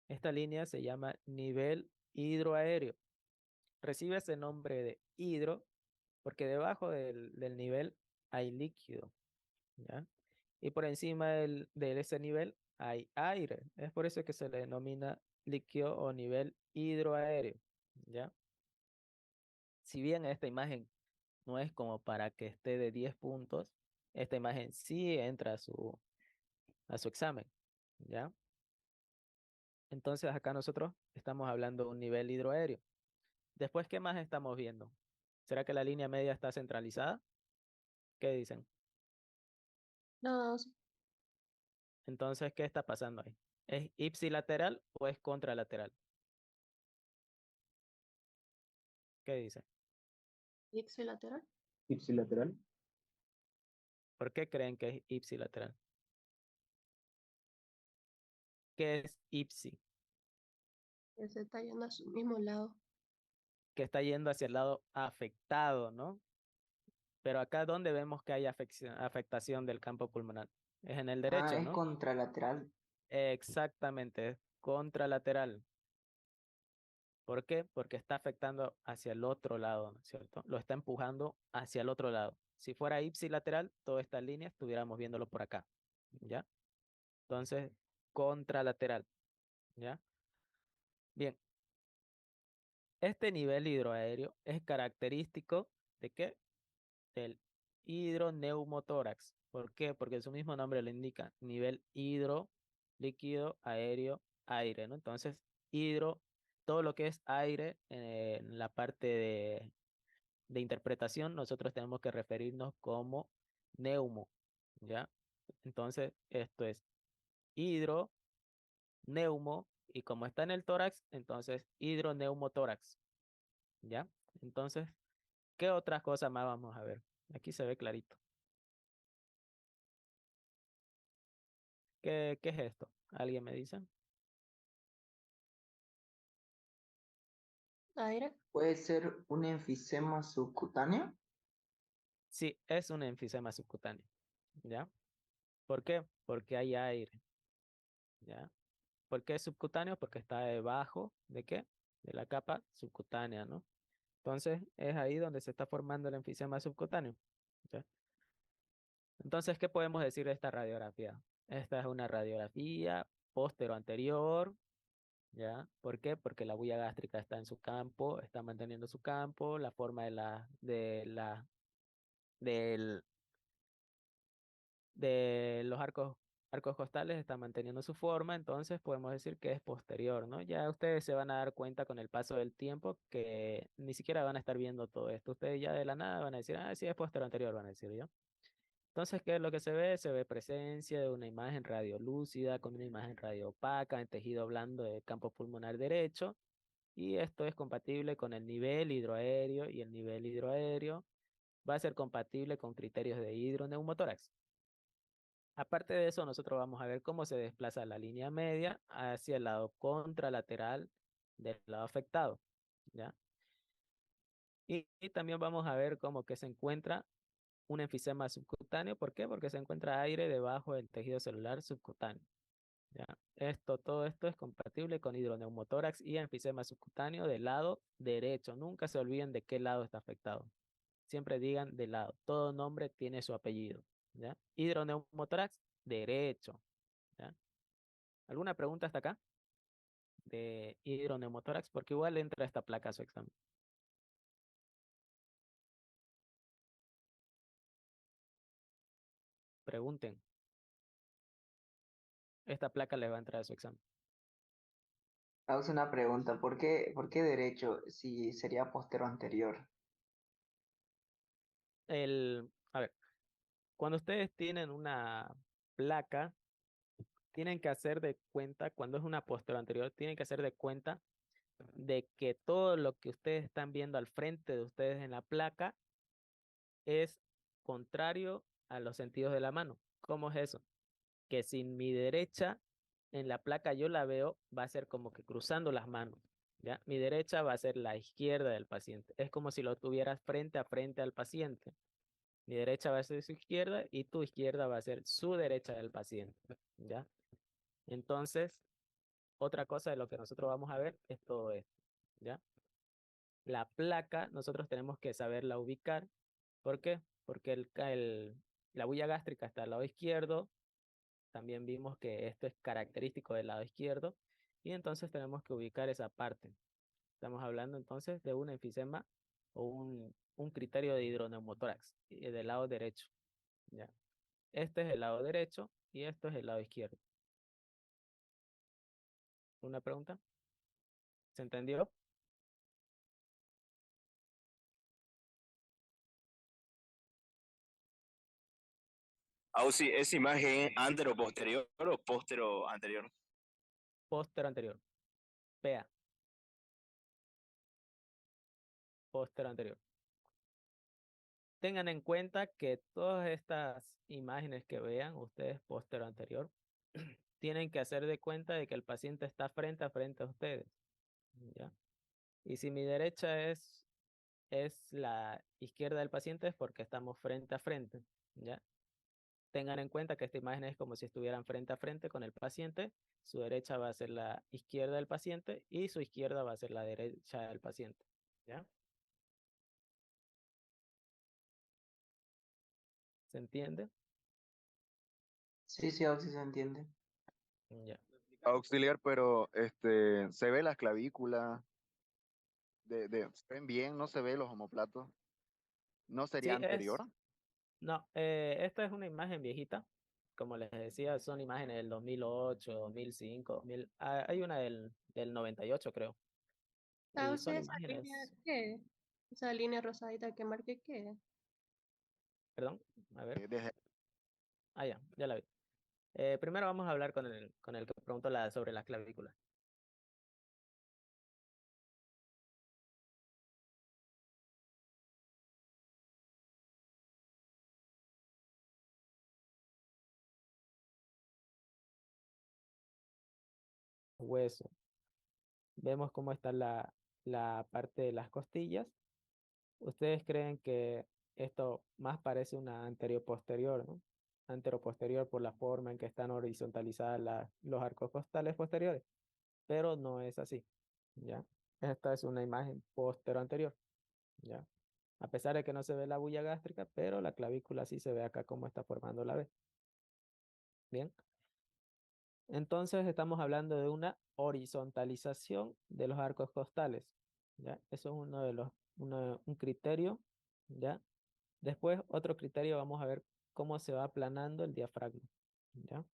Esta línea se llama nivel hidroaéreo. Recibe ese nombre de hidro porque debajo del nivel hay líquido, ¿ya? Y por encima de ese nivel hay aire. Es por eso que se le denomina líquido o nivel hidroaéreo, ¿ya? Si bien esta imagen no es como para que esté de 10 puntos, esta imagen sí entra a su examen, ¿ya? Entonces acá nosotros estamos hablando de un nivel hidroaéreo. Después, ¿qué más estamos viendo? ¿Será que la línea media está centralizada? ¿Qué dicen?
No,
Entonces, ¿qué está pasando ahí? ¿Es ipsilateral o es contralateral? ¿Qué dicen?
ipsilateral.
Ipsilateral.
¿Por qué creen que es ipsilateral? ¿Qué es ipsi?
Que se está yendo a su mismo lado.
Que está yendo hacia el lado afectado, ¿no? Pero acá donde vemos que hay afectación del campo pulmonar. Es en el
Ah,
derecho,
es
¿no?
contralateral.
Exactamente, es contralateral. ¿Por qué? Porque está afectando hacia el otro lado, ¿no es cierto? Lo está empujando hacia el otro lado. Si fuera ipsilateral, toda esta línea estuviéramos viéndolo por acá, ¿ya? Entonces, contralateral, ¿ya? Bien, este nivel hidroaéreo es característico ¿de qué? Del hidroneumotórax. ¿Por qué? Porque su mismo nombre lo indica, nivel hidro, líquido, aéreo, aire, ¿no? Entonces, hidro, todo lo que es aire en la parte de interpretación, nosotros tenemos que referirnos como neumo, ¿ya? Entonces, esto es hidro, neumo, y como está en el tórax, entonces hidroneumotórax, ¿ya? Entonces, ¿qué otras cosas más vamos a ver? Aquí se ve clarito. ¿Qué es esto? ¿Alguien me dice?
Aire.
¿Puede ser un enfisema subcutáneo?
Sí, es un enfisema subcutáneo, ¿ya? ¿Por qué? Porque hay aire, ¿ya? ¿Por qué es subcutáneo? Porque está debajo ¿de qué? De la capa subcutánea, ¿no? Entonces, es ahí donde se está formando el enfisema subcutáneo, ¿ya? Entonces, ¿qué podemos decir de esta radiografía? Esta es una radiografía póstero-anterior, ¿ya? ¿Por qué? Porque la bulla gástrica está en su campo, está manteniendo su campo, la forma del de los arcos costales está manteniendo su forma, entonces podemos decir que es posterior, ¿no? Ya ustedes se van a dar cuenta con el paso del tiempo que ni siquiera van a estar viendo todo esto. Ustedes ya de la nada van a decir, ah, sí, es posterior anterior, van a decir yo. Entonces, ¿qué es lo que se ve? Se ve presencia de una imagen radiolúcida con una imagen radiopaca en tejido blando del campo pulmonar derecho, y esto es compatible con el nivel hidroaéreo, y el nivel hidroaéreo va a ser compatible con criterios de hidroneumotórax. Aparte de eso, nosotros vamos a ver cómo se desplaza la línea media hacia el lado contralateral del lado afectado, ¿ya? Y también vamos a ver cómo que se encuentra un enfisema subcutáneo. ¿Por qué? Porque se encuentra aire debajo del tejido celular subcutáneo, ¿ya? Todo esto es compatible con hidroneumotórax y enfisema subcutáneo del lado derecho. Nunca se olviden de qué lado está afectado. Siempre digan de lado. Todo nombre tiene su apellido, ¿ya? Hidroneumotórax derecho, ¿ya? ¿Alguna pregunta hasta acá de hidroneumotórax? Porque igual entra esta placa a su examen. Pregunten. Esta placa le va a entrar a su examen.
Hago una pregunta, por qué derecho si sería postero anterior?
A ver, cuando ustedes tienen una placa, tienen que hacer de cuenta, cuando es una posterior anterior, tienen que hacer de cuenta de que todo lo que ustedes están viendo al frente de ustedes en la placa es contrario a los sentidos de la mano. ¿Cómo es eso? Que si mi derecha en la placa yo la veo, va a ser como que cruzando las manos, ¿ya? Mi derecha va a ser la izquierda del paciente. Es como si lo tuvieras frente a frente al paciente. Mi derecha va a ser su izquierda y tu izquierda va a ser su derecha del paciente, ¿ya? Entonces, otra cosa de lo que nosotros vamos a ver es todo esto, ¿ya? La placa, nosotros tenemos que saberla ubicar. ¿Por qué? Porque la bulla gástrica está al lado izquierdo. También vimos que esto es característico del lado izquierdo, y entonces tenemos que ubicar esa parte. Estamos hablando entonces de un enfisema o un criterio de hidroneumotórax del lado derecho, ¿ya? Este es el lado derecho y esto es el lado izquierdo. ¿Una pregunta? ¿Se entendió?
Ausi, ¿es imagen antero posterior o póstero anterior?
Póster anterior. PA, póster anterior. Tengan en cuenta que todas estas imágenes que vean ustedes póster anterior tienen que hacer de cuenta de que el paciente está frente a frente a ustedes, ¿ya? Y si mi derecha es la izquierda del paciente es porque estamos frente a frente, ¿ya? Tengan en cuenta que esta imagen es como si estuvieran frente a frente con el paciente. Su derecha va a ser la izquierda del paciente y su izquierda va a ser la derecha del paciente, ¿ya? ¿Se entiende?
Sí, sí, Oxy se entiende.
Ya.
Auxiliar, pero se ve las clavículas, se ven bien, no se ve los omoplatos. ¿No sería
Sí,
anterior?
no, esta es una imagen viejita. Como les decía, son imágenes del 2008, 2005, 2000, hay una del 98, creo.
Ah,
Y
o sea,
son
esa línea,
imágenes,
¿qué? Esa línea rosadita que marqué, ¿qué?
perdón, a ver,
Desde
ya la vi. Primero vamos a hablar con el que preguntó sobre las clavículas. hueso. Vemos cómo está la parte de las costillas. ¿Ustedes creen que esto más parece una anterio-posterior, ¿no? Antero-posterior por la forma en que están horizontalizadas los arcos costales posteriores, pero no es así, ¿ya? Esta es una imagen postero-anterior, ¿ya? A pesar de que no se ve la bulla gástrica, pero la clavícula sí se ve acá cómo está formando la V. Bien. Entonces estamos hablando de una horizontalización de los arcos costales, ¿ya? Eso es uno de un criterio, ¿ya? Después, otro criterio, vamos a ver cómo se va aplanando el diafragma, ¿ya?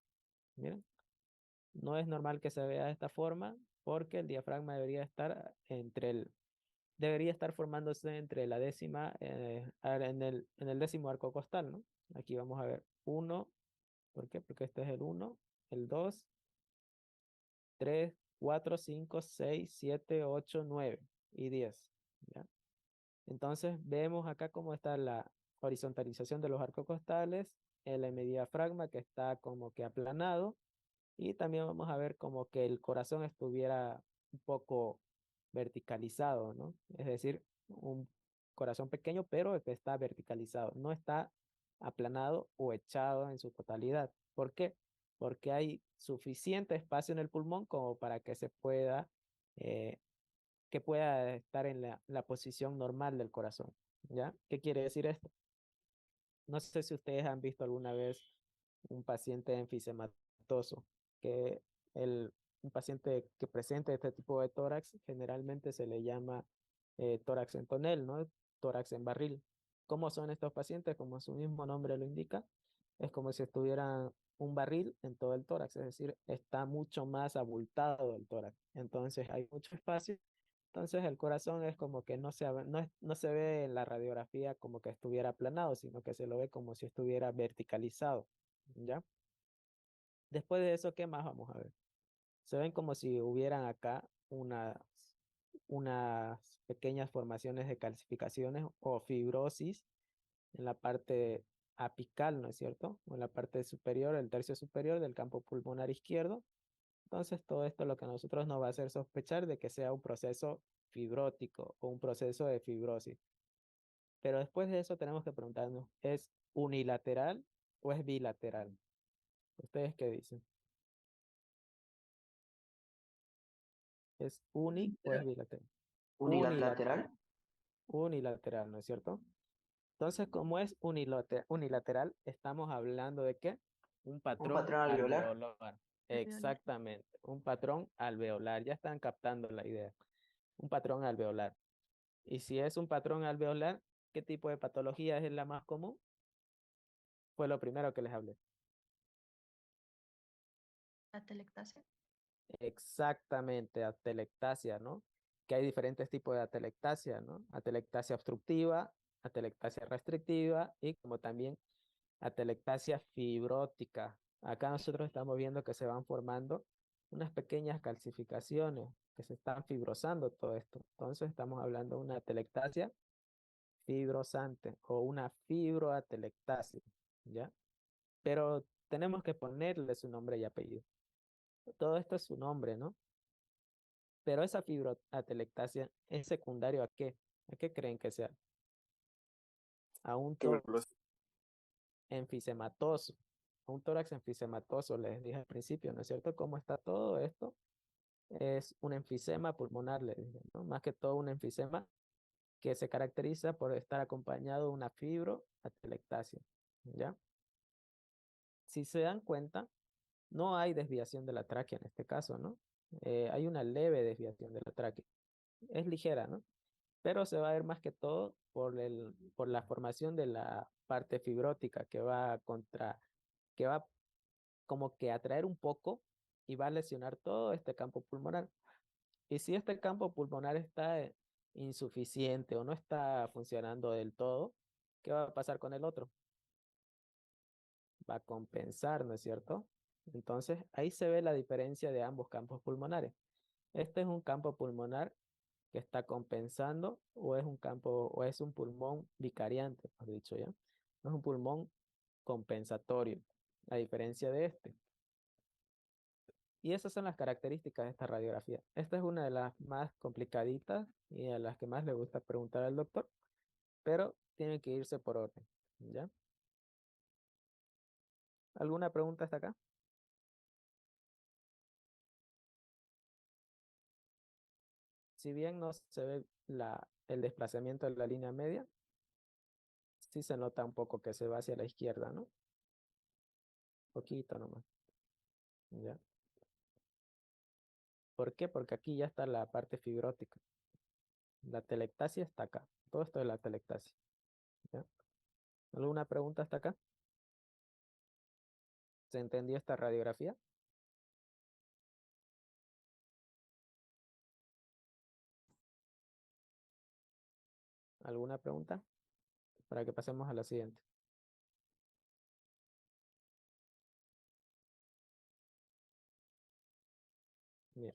Miren, no es normal que se vea de esta forma porque el diafragma debería estar formándose entre la décima, en el décimo arco costal, ¿no? Aquí vamos a ver 1, ¿por qué? Porque este es el 1, el 2, 3, 4, 5, 6, 7, 8, 9 y 10, ¿ya? Entonces vemos acá cómo está la horizontalización de los arcos costales, el hemidiafragma que está como que aplanado, y también vamos a ver como que el corazón estuviera un poco verticalizado, ¿no? Es decir, un corazón pequeño pero que está verticalizado, no está aplanado o echado en su totalidad. ¿Por qué? Porque hay suficiente espacio en el pulmón como para eh, que pueda estar en la posición normal del corazón, ¿ya? ¿Qué quiere decir esto? No sé si ustedes han visto alguna vez un paciente enfisematoso, que un paciente que presente este tipo de tórax generalmente se le llama tórax en tonel, ¿no? Tórax en barril. ¿Cómo son estos pacientes? Como su mismo nombre lo indica, es como si estuvieran un barril en todo el tórax, es decir, está mucho más abultado el tórax. Entonces hay mucho espacio. Entonces el corazón es como que no se ve en la radiografía como que estuviera aplanado, sino que se lo ve como si estuviera verticalizado, ¿ya? Después de eso, ¿qué más vamos a ver? Se ven como si hubieran acá unas pequeñas formaciones de calcificaciones o fibrosis en la parte apical, ¿no es cierto? O en la parte superior, el tercio superior del campo pulmonar izquierdo. Entonces, todo esto lo que a nosotros nos va a hacer sospechar de que sea un proceso fibrótico o un proceso de fibrosis. Pero después de eso tenemos que preguntarnos, ¿es unilateral o es bilateral? ¿Ustedes qué dicen? ¿Es uni o es bilateral?
Unilateral.
Unilateral, ¿no es cierto? Entonces, como es unilateral, estamos hablando de qué? Un
Un
patrón
patrón alveolar.
alveolar.
Alveolar.
Exactamente, un patrón alveolar. Ya están captando la idea. Un patrón alveolar. Y si es un patrón alveolar, ¿qué tipo de patología es la más común? Fue lo primero que les hablé.
Atelectasia.
Exactamente, atelectasia, ¿no? Que hay diferentes tipos de atelectasia, ¿no? Atelectasia obstructiva, atelectasia restrictiva y como también atelectasia fibrótica. Acá nosotros estamos viendo que se van formando unas pequeñas calcificaciones que se están fibrosando todo esto. Entonces estamos hablando de una atelectasia fibrosante o una fibroatelectasia, ¿ya? Pero tenemos que ponerle su nombre y apellido. Todo esto es su nombre, ¿no? Pero esa fibroatelectasia es secundario ¿a qué? ¿A qué creen que sea? A un tórax
Tuberculosis.
enfisematoso. A un tórax enfisematoso, les dije al principio, ¿no es cierto? ¿Cómo está todo esto? Es un enfisema pulmonar, les dije, ¿no? Más que todo un enfisema que se caracteriza por estar acompañado de una fibroatelectasia, ¿ya? Si se dan cuenta, no hay desviación de la tráquea en este caso, ¿no? Hay una leve desviación de la tráquea. Es ligera, ¿no? Pero se va a ver más que todo por la formación de la parte fibrótica que va como que a atraer un poco y va a lesionar todo este campo pulmonar. Y si este campo pulmonar está insuficiente o no está funcionando del todo, ¿qué va a pasar con el otro? Va a compensar, ¿no es cierto? Entonces ahí se ve la diferencia de ambos campos pulmonares. Este es un campo pulmonar que está compensando o es un pulmón vicariante, mejor dicho ya. No es un pulmón compensatorio, a diferencia de este. Y esas son las características de esta radiografía. Esta es una de las más complicaditas y a las que más le gusta preguntar al doctor, pero tiene que irse por orden, ¿ya? ¿Alguna pregunta hasta acá? Si bien no se ve el desplazamiento de la línea media, sí se nota un poco que se va hacia la izquierda, ¿no? Poquito nomás, ¿ya? ¿Por qué? Porque aquí ya está la parte fibrótica. La telectasia está acá. Todo esto es la telectasia, ¿ya? ¿Alguna pregunta hasta acá? ¿Se entendió esta radiografía? ¿Alguna pregunta? Para que pasemos a la siguiente. Bien.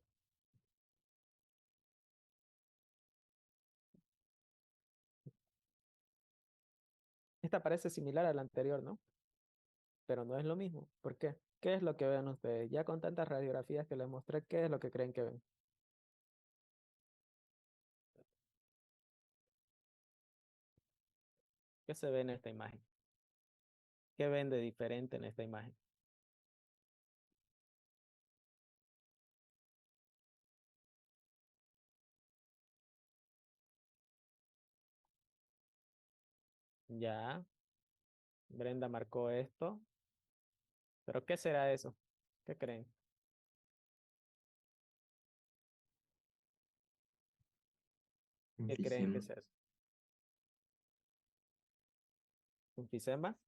Esta parece similar a la anterior, ¿no? Pero no es lo mismo. ¿Por qué? ¿Qué es lo que ven ustedes? Ya con tantas radiografías que les mostré, ¿qué es lo que creen que ven? ¿Qué se ve en esta imagen? ¿Qué ven de diferente en esta imagen? Ya, Brenda marcó esto. ¿Pero qué será eso? ¿Qué creen? ¿Qué creen que
Enfisema.
sea eso? ¿Enfisema?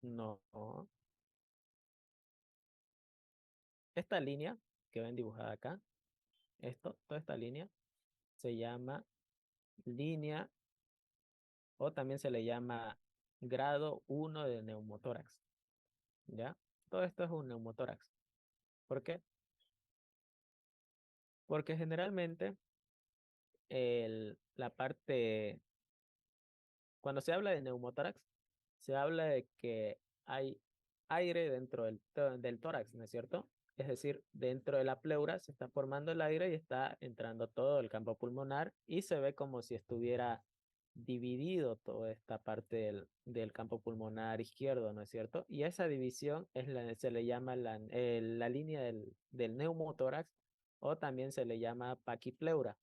No. Esta línea que ven dibujada acá, toda esta línea, se llama línea o también se le llama grado 1 de neumotórax. ¿Ya? Todo esto es un neumotórax. ¿Por qué? Porque generalmente la parte, cuando se habla de neumotórax, se habla de que hay aire dentro del tórax, ¿no es cierto? Es decir, dentro de la pleura se está formando el aire y está entrando todo el campo pulmonar y se ve como si estuviera dividido toda esta parte del campo pulmonar izquierdo, ¿no es cierto? Y esa división se le llama la línea del neumotórax o también se le llama paquipleura.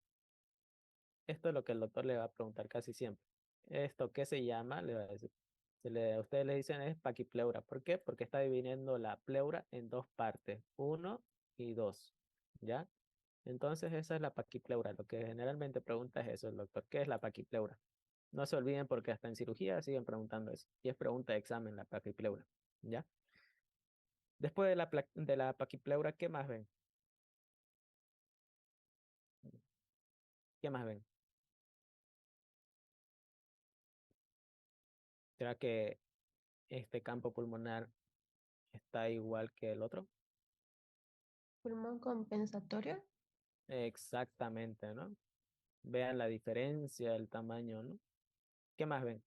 Esto es lo que el doctor le va a preguntar casi siempre. ¿Esto qué se llama? Le va a decir. Ustedes le dicen es paquipleura. ¿Por qué? Porque está dividiendo la pleura en dos partes, uno y dos. ¿Ya? Entonces esa es la paquipleura. Lo que generalmente pregunta es eso el doctor. ¿Qué es la paquipleura? No se olviden porque hasta en cirugía siguen preguntando eso. Y es pregunta de examen la paquipleura. ¿Ya? Después de la paquipleura, ¿qué más ven? ¿Qué más ven? ¿Será que este campo pulmonar está igual que el otro?
Pulmón compensatorio.
Exactamente, ¿no? Vean la diferencia del tamaño, ¿no? ¿Qué más ven?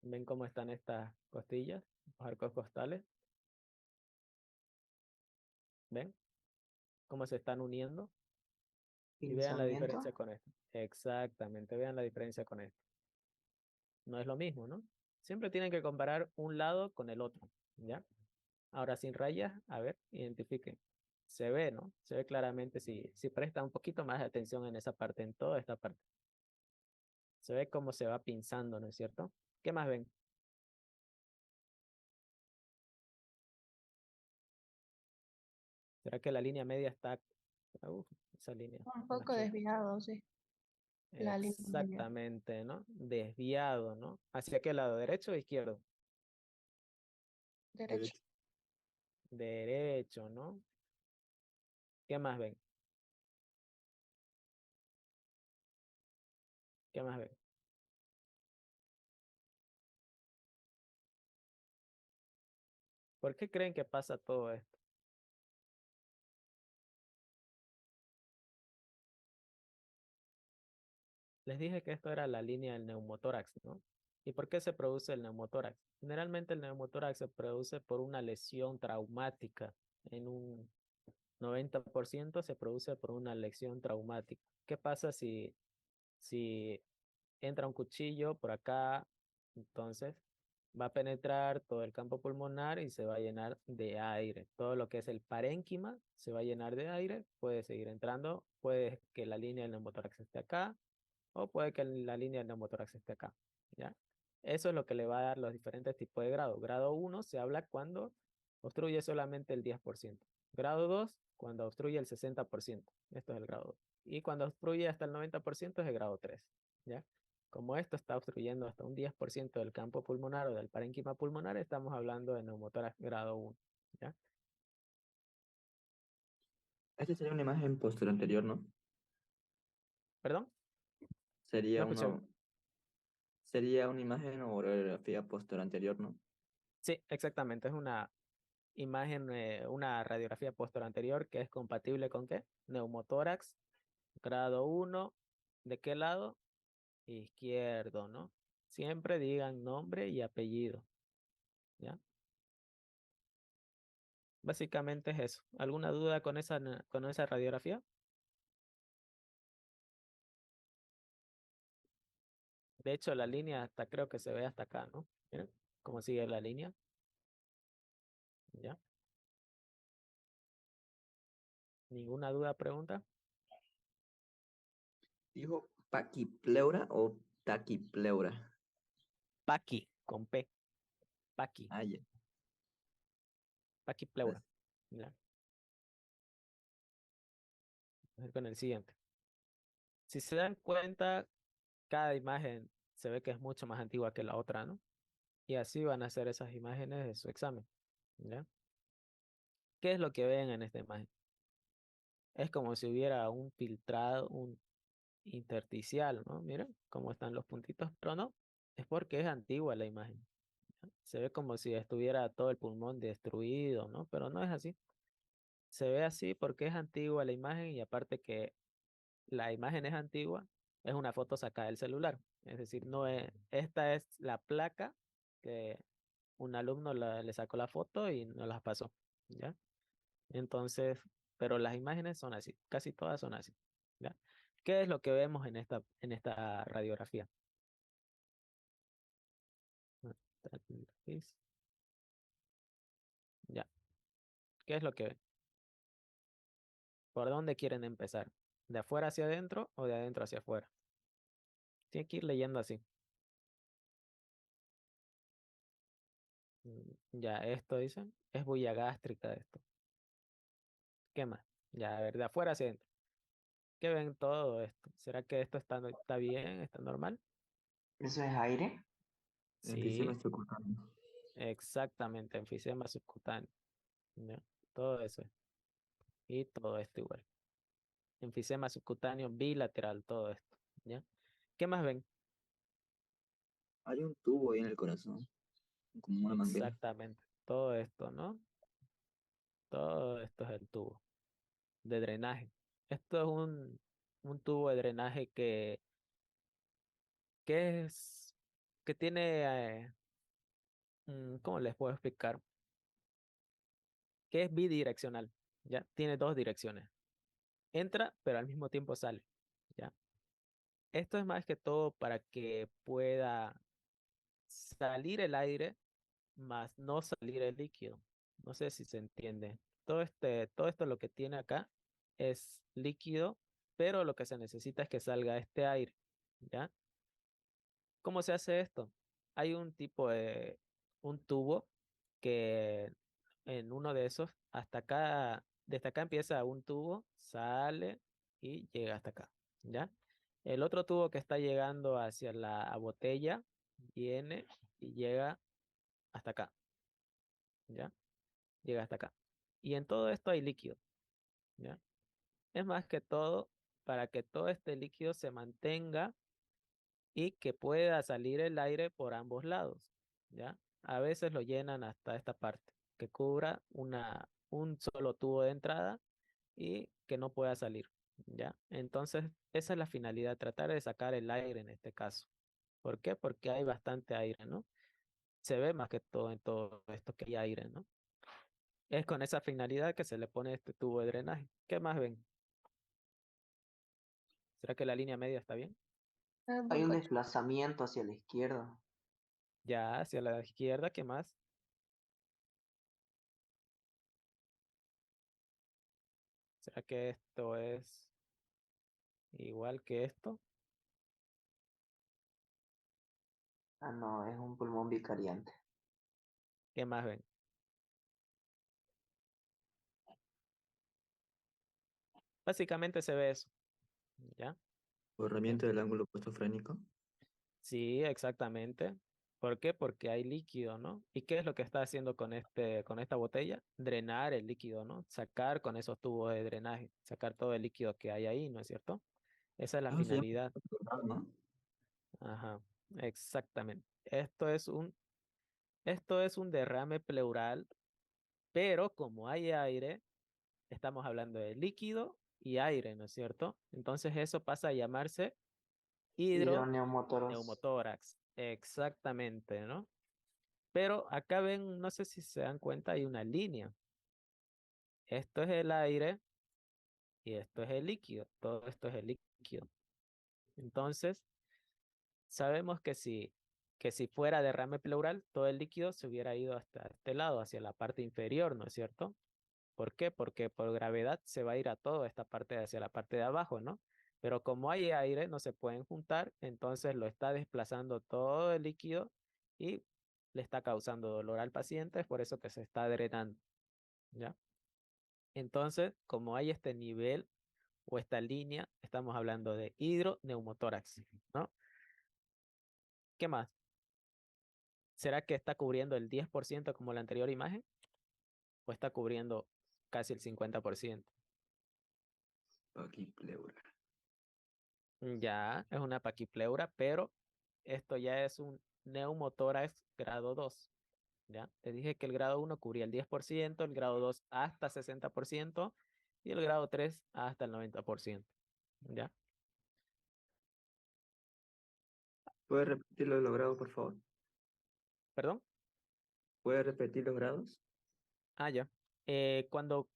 ¿Ven cómo están estas costillas, los arcos costales? ¿Ven cómo se están uniendo? Y vean la diferencia
Pinzamiento.
con esto. Exactamente, vean la diferencia con esto. No es lo mismo, ¿no? Siempre tienen que comparar un lado con el otro, ¿ya? Ahora sin rayas, a ver, identifiquen. Se ve, ¿no? Se ve claramente si presta un poquito más de atención en esa parte, en toda esta parte. Se ve cómo se va pinzando, ¿no es cierto? ¿Qué más ven? ¿Será que la línea media está... esa línea
Un
más
poco
chula.
desviado, sí. La línea media.
Exactamente, ¿no? Desviado, ¿no? ¿Hacia qué lado? ¿Derecho o izquierdo?
Derecho.
Derecho, ¿no? ¿Qué más ven? ¿Qué más ven? ¿Por qué creen que pasa todo esto? Les dije que esto era la línea del neumotórax, ¿no? ¿Y por qué se produce el neumotórax? Generalmente el neumotórax se produce por una lesión traumática. En un 90% se produce por una lesión traumática. ¿Qué pasa si entra un cuchillo por acá? Entonces va a penetrar todo el campo pulmonar y se va a llenar de aire. Todo lo que es el parénquima se va a llenar de aire, puede seguir entrando, puede que la línea del neumotórax esté acá o puede que la línea del neumotórax esté acá, ¿ya? Eso es lo que le va a dar los diferentes tipos de grado. Grado 1 se habla cuando obstruye solamente el 10%. Grado 2 cuando obstruye el 60%. Esto es el grado 2. Y cuando obstruye hasta el 90% es el grado 3, ¿ya? Como esto está obstruyendo hasta un 10% del campo pulmonar o del parénquima pulmonar, estamos hablando de neumotórax grado 1, ¿ya?
Esta sería una imagen posterior anterior, ¿no?
¿Perdón? No
Sería
escuché.
sería una imagen o radiografía posterior anterior, ¿no?
Sí, exactamente. Es una imagen, una radiografía posterior anterior que es compatible con ¿qué? Neumotórax, grado 1. ¿De qué lado? Izquierdo, ¿no? Siempre digan nombre y apellido, ¿ya? Básicamente es eso. ¿Alguna duda con esa radiografía? De hecho, la línea hasta creo que se ve hasta acá, ¿no? Miren cómo sigue la línea, ¿ya? ¿Ninguna duda, pregunta?
¿Dijo paquipleura o taquipleura?
Paqui, con P. Paqui,
Ah, ya.
Paqui pleura. ¿Ya? Vamos a ir con el siguiente. Si se dan cuenta, cada imagen se ve que es mucho más antigua que la otra, ¿no? Y así van a ser esas imágenes de su examen, ¿ya? ¿Qué es lo que ven en esta imagen? Es como si hubiera un filtrado, un intersticial, ¿no? Miren cómo están los puntitos, pero no, es porque es antigua la imagen. ¿Ya? Se ve como si estuviera todo el pulmón destruido, ¿no? Pero no es así. Se ve así porque es antigua la imagen y aparte que la imagen es antigua, es una foto sacada del celular. Es decir, no es, esta es la placa que un alumno le sacó la foto y nos las pasó, ¿ya? Entonces, pero las imágenes son así, casi todas son así, ¿ya? ¿Qué es lo que vemos en esta radiografía? Ya, ¿qué es lo que ven? ¿Por dónde quieren empezar? ¿De afuera hacia adentro o de adentro hacia afuera? Tiene que ir leyendo así. Ya, esto dice, es bulla gástrica esto. ¿Qué más? Ya, a ver, de afuera hacia adentro. ¿Qué ven todo esto? ¿Será que esto está bien? ¿Está normal?
¿Eso es aire?
Enfisema
Sí,
subcutáneo.
exactamente, enfisema subcutáneo. ¿Ya? Todo eso. Y todo esto igual. Enfisema subcutáneo bilateral, todo esto. ¿Ya? ¿Qué más ven?
Hay un tubo ahí en el corazón, como una manguera.
Exactamente. Todo esto, ¿no? Todo esto es el tubo de drenaje. Esto es un tubo de drenaje que es, que tiene, ¿cómo les puedo explicar? Que es bidireccional, ¿ya? Tiene dos direcciones. Entra, pero al mismo tiempo sale, ¿ya? Esto es más que todo para que pueda salir el aire, más no salir el líquido. No sé si se entiende. Todo esto lo que tiene acá es líquido, pero lo que se necesita es que salga este aire, ¿ya? ¿Cómo se hace esto? Hay un tubo que en uno de esos, hasta acá, desde acá empieza un tubo, sale y llega hasta acá, ¿ya? El otro tubo que está llegando hacia la botella viene y llega hasta acá, ¿ya? Llega hasta acá. Y en todo esto hay líquido, ¿ya? Es más que todo para que todo este líquido se mantenga y que pueda salir el aire por ambos lados, ¿ya? A veces lo llenan hasta esta parte, que cubra un solo tubo de entrada y que no pueda salir, ¿ya? Entonces, esa es la finalidad, tratar de sacar el aire en este caso, ¿Por qué? Porque hay bastante aire, ¿no? Se ve más que todo en todo esto que hay aire, ¿no? Es con esa finalidad que se le pone este tubo de drenaje. ¿Qué más ven? ¿Será que la línea media está bien?
Ah,
Hay
buen
un
coche.
desplazamiento hacia la izquierda.
Ya, hacia la izquierda, ¿qué más? ¿Será que esto es igual que esto?
Ah, no, es un pulmón bicariante.
¿Qué más ven? Básicamente se ve eso, ¿ya? Eh,
Borramiento del ángulo opuesto frénico.
Sí, exactamente. ¿Por qué? Porque hay líquido, ¿no? ¿Y qué es lo que está haciendo con con esta botella? Drenar el líquido, ¿no? Sacar con esos tubos de drenaje, sacar todo el líquido que hay ahí, ¿no es cierto? Esa es la
Ah, se llama
finalidad.
controlado, ¿no?
Ajá, exactamente. Esto es un derrame pleural, pero como hay aire, estamos hablando de líquido y aire, ¿no es cierto? Entonces eso pasa a llamarse
Hidroneumotoros.
hidroneumotórax. Exactamente, ¿no? Pero acá ven, no sé si se dan cuenta, hay una línea. Esto es el aire y esto es el líquido. Todo esto es el líquido. Entonces, sabemos que si fuera derrame pleural, todo el líquido se hubiera ido hasta este lado, hacia la parte inferior, ¿no es cierto? ¿Por qué? Porque por gravedad se va a ir a toda esta parte hacia la parte de abajo, ¿no? Pero como hay aire, no se pueden juntar, entonces lo está desplazando todo el líquido y le está causando dolor al paciente, es por eso que se está drenando, ¿ya? Entonces, como hay este nivel o esta línea, estamos hablando de hidroneumotórax, ¿no? ¿Qué más? ¿Será que está cubriendo el 10% como la anterior imagen o está cubriendo casi el 50%?
Aquí, pleura.
Ya, es una paquipleura, pero esto ya es un neumotórax grado 2. ¿Ya? Te dije que el grado 1 cubría el 10%, el grado 2 hasta 60% y el grado 3 hasta el 90%. ¿Ya?
¿Puede repetir los grados, por favor?
¿Perdón?
¿Puede repetir los grados?
Ah, ya. Cuando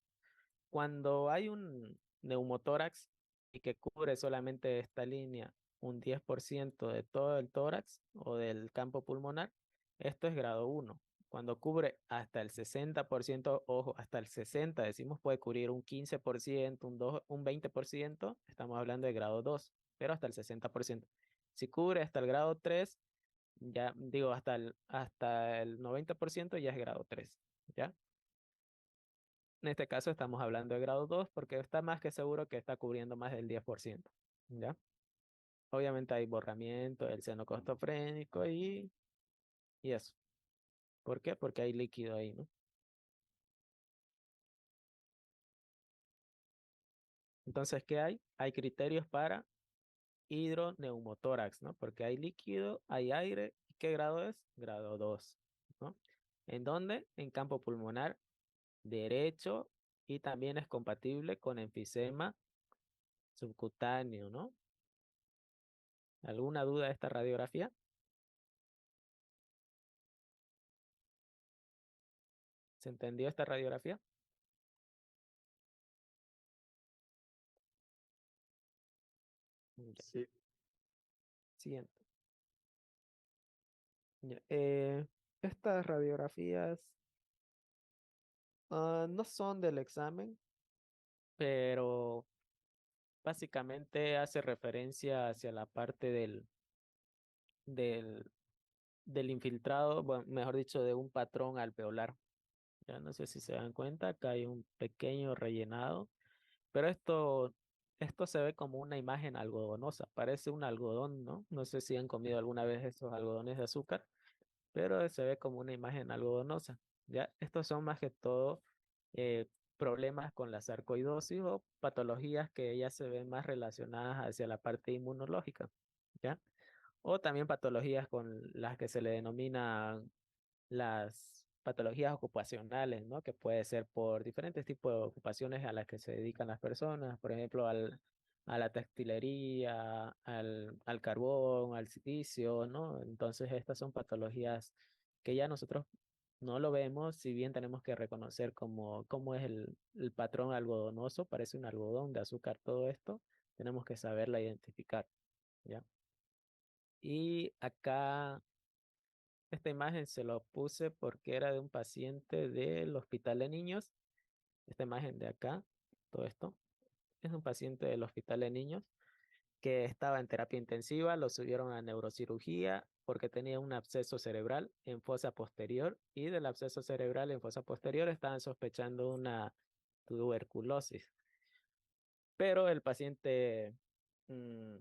Cuando hay un neumotórax y que cubre solamente esta línea, un 10% de todo el tórax o del campo pulmonar, esto es grado 1. Cuando cubre hasta el 60%, ojo, hasta el 60, decimos puede cubrir un 15%, un 20%, estamos hablando de grado 2, pero hasta el 60%. Si cubre hasta el grado 3, ya digo, hasta el 90% ya es grado 3, ¿ya? En este caso estamos hablando de grado 2 porque está más que seguro que está cubriendo más del 10%, ¿ya? Obviamente hay borramiento del seno costofrénico y eso. ¿Por qué? Porque hay líquido ahí, ¿no? Entonces, ¿qué hay? Hay criterios para hidroneumotórax, ¿no? Porque hay líquido, hay aire. ¿Y qué grado es? Grado 2, ¿no? ¿En dónde? En campo pulmonar derecho y también es compatible con enfisema subcutáneo, ¿no? ¿Alguna duda de esta radiografía? ¿Se entendió esta radiografía? Ya,
Sí.
siguiente. Ya, estas radiografías no son del examen, pero básicamente hace referencia hacia la parte del, del infiltrado, bueno, mejor dicho, de un patrón alveolar. Ya no sé si se dan cuenta, acá hay un pequeño rellenado, pero esto se ve como una imagen algodonosa, parece un algodón, ¿no? No sé si han comido alguna vez esos algodones de azúcar, pero se ve como una imagen algodonosa. ¿Ya? Estos son más que todo eh, problemas con la sarcoidosis o patologías que ya se ven más relacionadas hacia la parte inmunológica, ¿ya? O también patologías con las que se le denominan las patologías ocupacionales, ¿no? Que puede ser por diferentes tipos de ocupaciones a las que se dedican las personas, por ejemplo, a la textilería, al carbón, al silicio, ¿no? Entonces estas son patologías que ya nosotros no lo vemos, si bien tenemos que reconocer cómo es el patrón algodonoso, parece un algodón de azúcar todo esto, tenemos que saberla identificar, ¿ya? Y acá esta imagen se lo puse porque era de un paciente del Hospital de Niños. Esta imagen de acá, todo esto, es un paciente del Hospital de Niños que estaba en terapia intensiva, lo subieron a neurocirugía porque tenía un absceso cerebral en fosa posterior y del absceso cerebral en fosa posterior estaban sospechando una tuberculosis. Pero el paciente mm,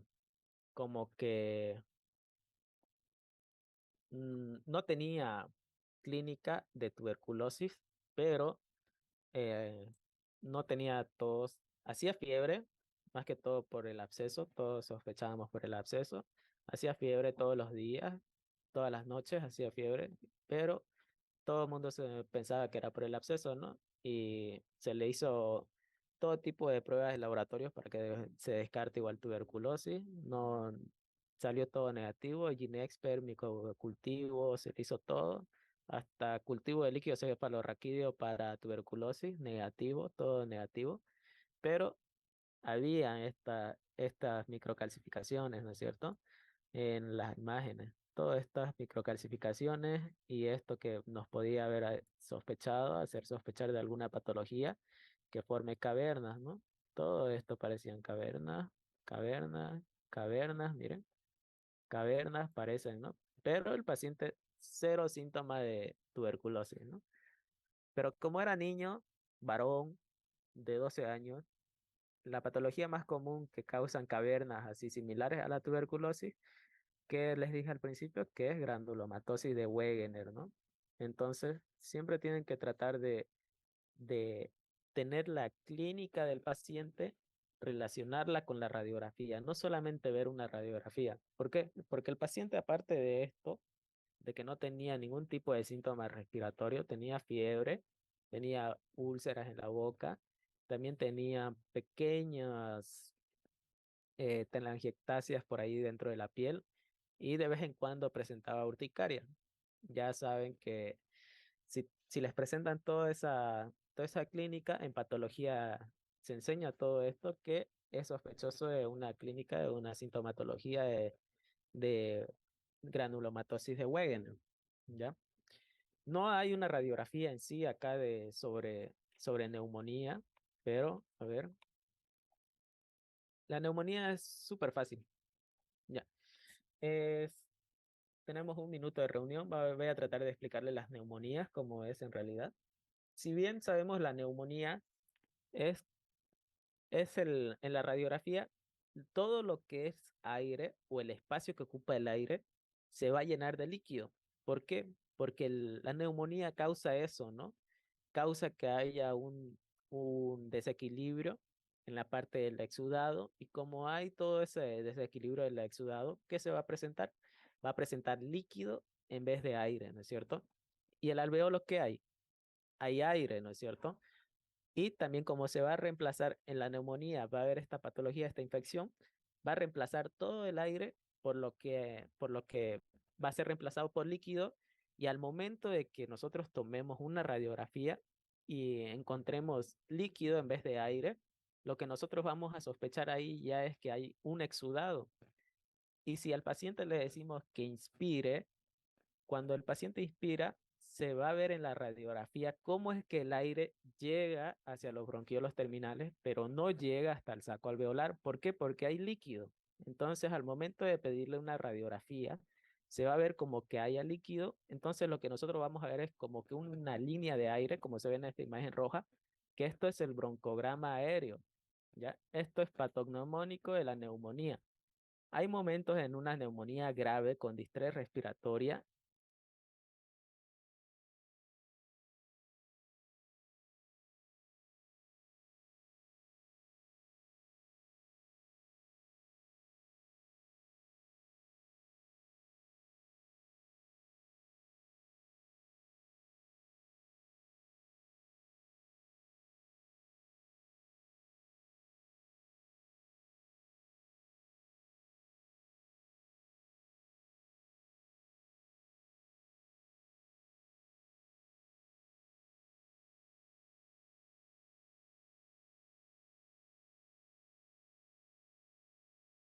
como que no tenía clínica de tuberculosis, pero eh, no tenía tos, hacía fiebre, más que todo por el absceso, todos sospechábamos por el absceso, hacía fiebre todos los días, todas las noches hacía fiebre, pero todo el mundo se pensaba que era por el absceso, ¿no? Y se le hizo todo tipo de pruebas de laboratorios para que se descarte igual tuberculosis, no salió todo negativo, Ginexpert, microcultivo, se le hizo todo, hasta cultivo de líquido cefalorraquídeo para tuberculosis, negativo, todo negativo, pero había estas microcalcificaciones, ¿no es cierto? En las imágenes. Todas estas microcalcificaciones y esto que nos podía haber sospechado, hacer sospechar de alguna patología que forme cavernas, ¿no? Todo esto parecían cavernas, cavernas, cavernas, miren, cavernas parecen, ¿no? Pero el paciente cero síntoma de tuberculosis, ¿no? Pero como era niño, varón de 12 años, la patología más común que causan cavernas así similares a la tuberculosis que les dije al principio, que es granulomatosis de Wegener, ¿no? Entonces, siempre tienen que tratar de tener la clínica del paciente, relacionarla con la radiografía, no solamente ver una radiografía. ¿Por qué? Porque el paciente, aparte de esto, de que no tenía ningún tipo de síntoma respiratorio, tenía fiebre, tenía úlceras en la boca, también tenía pequeñas telangiectasias por ahí dentro de la piel y de vez en cuando presentaba urticaria. Ya saben que si les presentan toda esa clínica, en patología se enseña todo esto que es sospechoso de una clínica, de una sintomatología de granulomatosis de Wegener, ¿ya? No hay una radiografía en sí acá sobre neumonía, pero, a ver, la neumonía es súper fácil, ya. Es Tenemos un minuto de reunión, voy a tratar de explicarle las neumonías, como es en realidad. Si bien sabemos la neumonía es, en la radiografía, todo lo que es aire o el espacio que ocupa el aire se va a llenar de líquido. ¿Por qué? Porque la neumonía causa eso, ¿no? Causa que haya un desequilibrio en la parte del exudado y como hay todo ese desequilibrio del exudado, ¿qué se va a presentar? Va a presentar líquido en vez de aire, ¿no es cierto? Y el alveolo, ¿qué hay? Hay aire, ¿no es cierto? Y también como se va a reemplazar en la neumonía, va a haber esta patología, esta infección, va a reemplazar todo el aire por lo que va a ser reemplazado por líquido y al momento de que nosotros tomemos una radiografía y encontremos líquido en vez de aire, lo que nosotros vamos a sospechar ahí ya es que hay un exudado. Y si al paciente le decimos que inspire, cuando el paciente inspira, se va a ver en la radiografía cómo es que el aire llega hacia los bronquiolos terminales, pero no llega hasta el saco alveolar. ¿Por qué? Porque hay líquido. Entonces, al momento de pedirle una radiografía, se va a ver como que haya líquido. Entonces, lo que nosotros vamos a ver es como que una línea de aire, como se ve en esta imagen roja, que esto es el broncograma aéreo. ¿Ya? Esto es patognomónico de la neumonía. Hay momentos en una neumonía grave con distrés respiratoria